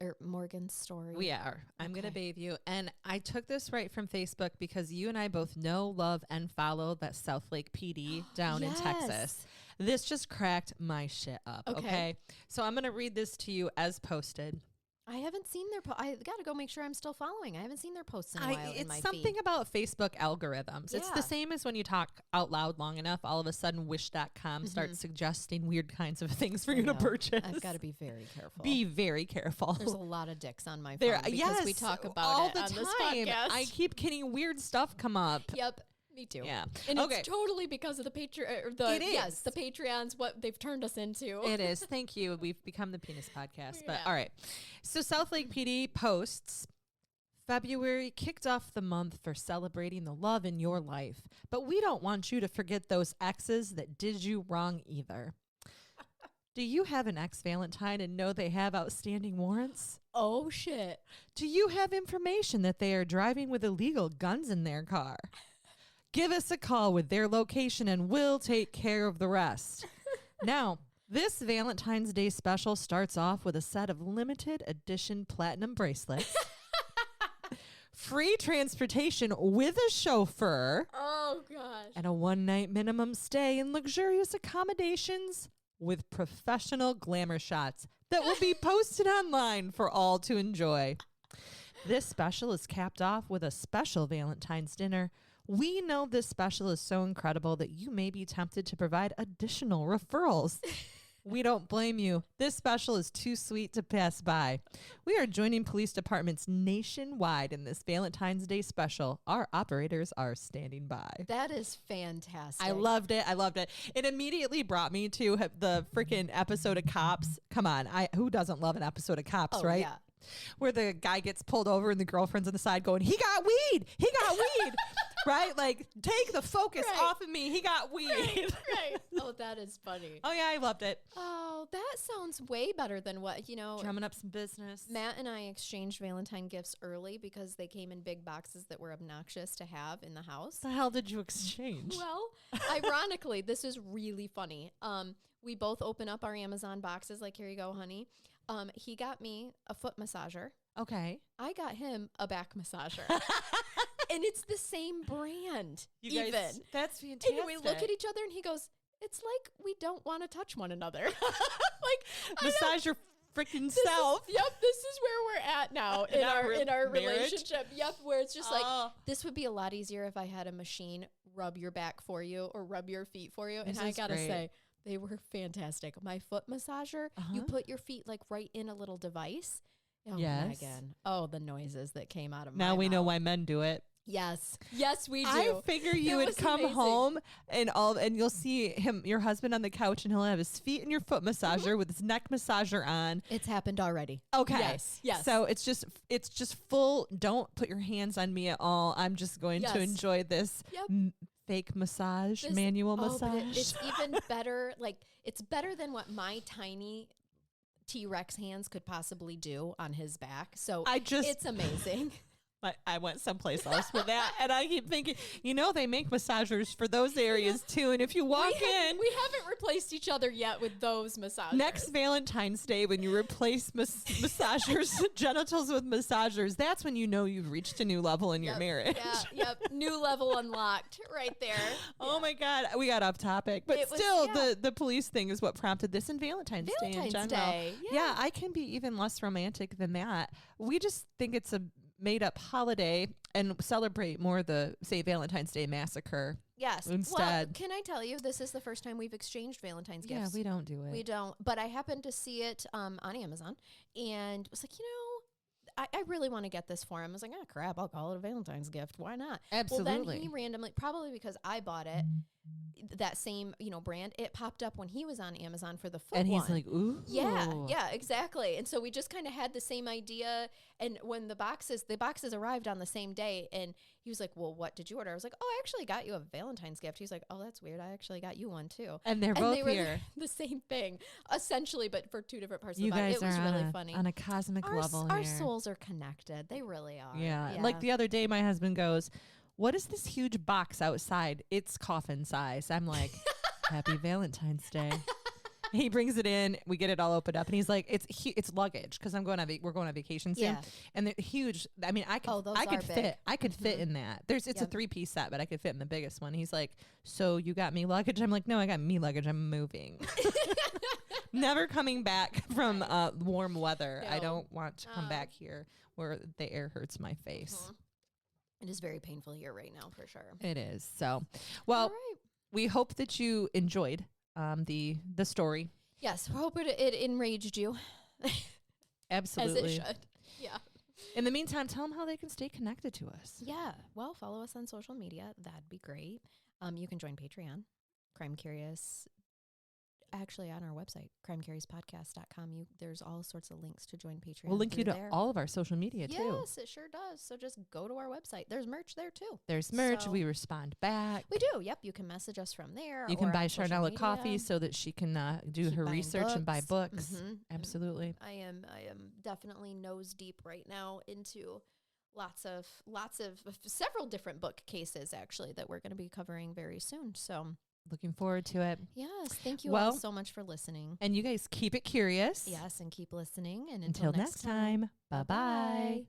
heard Morgan's story. We are. I'm going to Okay. bathe you. And I took this right from Facebook because you and I both know, love, and follow that Southlake PD down in Texas. This just cracked my shit up. Okay. So I'm going to read this to you as posted. I haven't seen their I got to go make sure I'm still following. I haven't seen their posts in a while in my It's something feed. about Facebook algorithms. It's Yeah. the same as when you talk out loud long enough, all of a sudden wish.com starts suggesting weird kinds of things for you to purchase. I've got to be very careful. Be very careful. There's a lot of dicks on my phone because we talk about all it the on time. this podcast. I keep getting weird stuff come up. Yep. Me too. Yeah. And Okay. it's totally because of the Patreon. The Patreons, what they've turned us into. It is. Thank you. We've become the penis podcast. But Yeah. all right. So South Lake PD posts February kicked off the month for celebrating the love in your life. But we don't want you to forget those exes that did you wrong either. Do you have an ex-Valentine and know they have outstanding warrants? Oh, shit. Do you have information that they are driving with illegal guns in their car? Give us a call with their location and we'll take care of the rest. Now, this Valentine's Day special starts off with a set of limited edition platinum bracelets, free transportation with a chauffeur, Oh, gosh. and a one-night minimum stay in luxurious accommodations with professional glamour shots that will be posted online for all to enjoy. This special is capped off with a special Valentine's dinner. We know this special is so incredible that you may be tempted to provide additional referrals. We don't blame you. This special is too sweet to pass by. We are joining police departments nationwide in this Valentine's Day special. Our operators are standing by. That is fantastic. I loved it. I loved it. It immediately brought me to the freaking episode of Cops. Come on. Who doesn't love an episode of Cops, right? Yeah. Where the guy gets pulled over and the girlfriend's on the side going, he got weed. He got weed. Right? Like, take the focus off of me. He got weed. Right. Oh, that is funny. Oh, yeah. I loved it. Oh, that sounds way better than what, Drumming up some business. Matt and I exchanged Valentine gifts early because they came in big boxes that were obnoxious to have in the house. What the hell did you exchange? Well, ironically, this is really funny. We both open up our Amazon boxes like, here you go, honey. He got me a foot massager. Okay. I got him a back massager. And it's the same brand. You guys, that's fantastic. And we look at each other and he goes, it's like we don't want to touch one another. Like, massage your freaking self. This is where we're at now in our marriage? relationship. Yep, where it's just like, this would be a lot easier if I had a machine rub your back for you or rub your feet for you. This And I is gotta great. say, they were fantastic. My foot massager, you put your feet like right in a little device. Oh, Yes. Megan. Oh, the noises that came out of Now my we know mouth. why men do it. Yes. Yes, we do. I figure you It would was come amazing. home and you'll see your husband on the couch and he'll have his feet in your foot massager with his neck massager on. It's happened already. Okay. Yes. So it's just full. Don't put your hands on me at all. I'm just going to Yes. enjoy this Yep. fake massage, This- manual but massage. it's even better. Like, it's better than what my tiny T-Rex hands could possibly do on his back. So it's amazing. I went someplace else with that, and I keep thinking, they make massagers for those areas too. And if you walk in, We haven't replaced each other yet with those massagers. next Valentine's Day, when you replace massagers genitals with massagers, that's when you know you've reached a new level in your marriage. Yeah, yep. New level unlocked right there. Oh my God, we got off topic, but It was- still, yeah. the police thing is what prompted this, and Valentine's Day in Valentine's general. Day, Yeah, I can be even less romantic than that. We just think it's a made-up holiday and celebrate more the, say, Valentine's Day massacre. Yes. Instead. Well, can I tell you, this is the first time we've exchanged Valentine's Yeah, gifts. we don't do it. We don't. But I happened to see it on Amazon and was like, I really want to get this for him. I was like, oh, crap, I'll call it a Valentine's gift. Why not? Absolutely. Well, then he randomly, probably because I bought it, that same, brand, it popped up when he was on Amazon for the foot And he's one. like, ooh. Yeah, exactly. And so we just kind of had the same idea. And when the boxes arrived on the same day, and he was like, well, what did you order? I was like, oh, I actually got you a Valentine's gift. He's like, oh, that's weird. I actually got you one too. And they're both they were here. the same thing, essentially, but for two different parts You of the body. guys It was are really on, funny. on a cosmic level Our here. souls are connected. They really are. Yeah. Like the other day, my husband goes, what is this huge box outside? It's coffin size. I'm like, happy Valentine's Day. He brings it in. We get it all opened up, and he's like, "It's luggage because we're going on vacation soon, Yeah. and they're huge. I mean, I those could are fit. big. I could fit in that. It's a Yep. 3-piece set, but I could fit in the biggest one." He's like, "So you got me luggage?" I'm like, "No, I got me luggage. I'm moving. Never coming back from warm weather. I No. don't want to come back here where the air hurts my face." It is very painful here right now, for sure. It is. So, well, All right. we hope that you enjoyed the story. Yes, we hope it enraged you. Absolutely. As it should. Yeah. In the meantime, tell them how they can stay connected to us. Yeah. Well, follow us on social media. That'd be great. You can join Patreon, Crime Curious. Actually, on our website, crimecuriouspodcast.com, there's all sorts of links to join Patreon. We'll link you to all of our social media, too. Yes, it sure does. So just go to our website. There's merch there, too. There's merch. We respond back. We do. Yep. You can message us from there. You can buy Charnell a coffee so that she can do her research and buy books. Mm-hmm. Absolutely. I am definitely nose deep right now into lots of several different book cases, actually, that we're going to be covering very soon. So looking forward to it. Yes. Thank you all so much for listening. And you guys keep it curious. Yes. And keep listening. And until next time, bye-bye.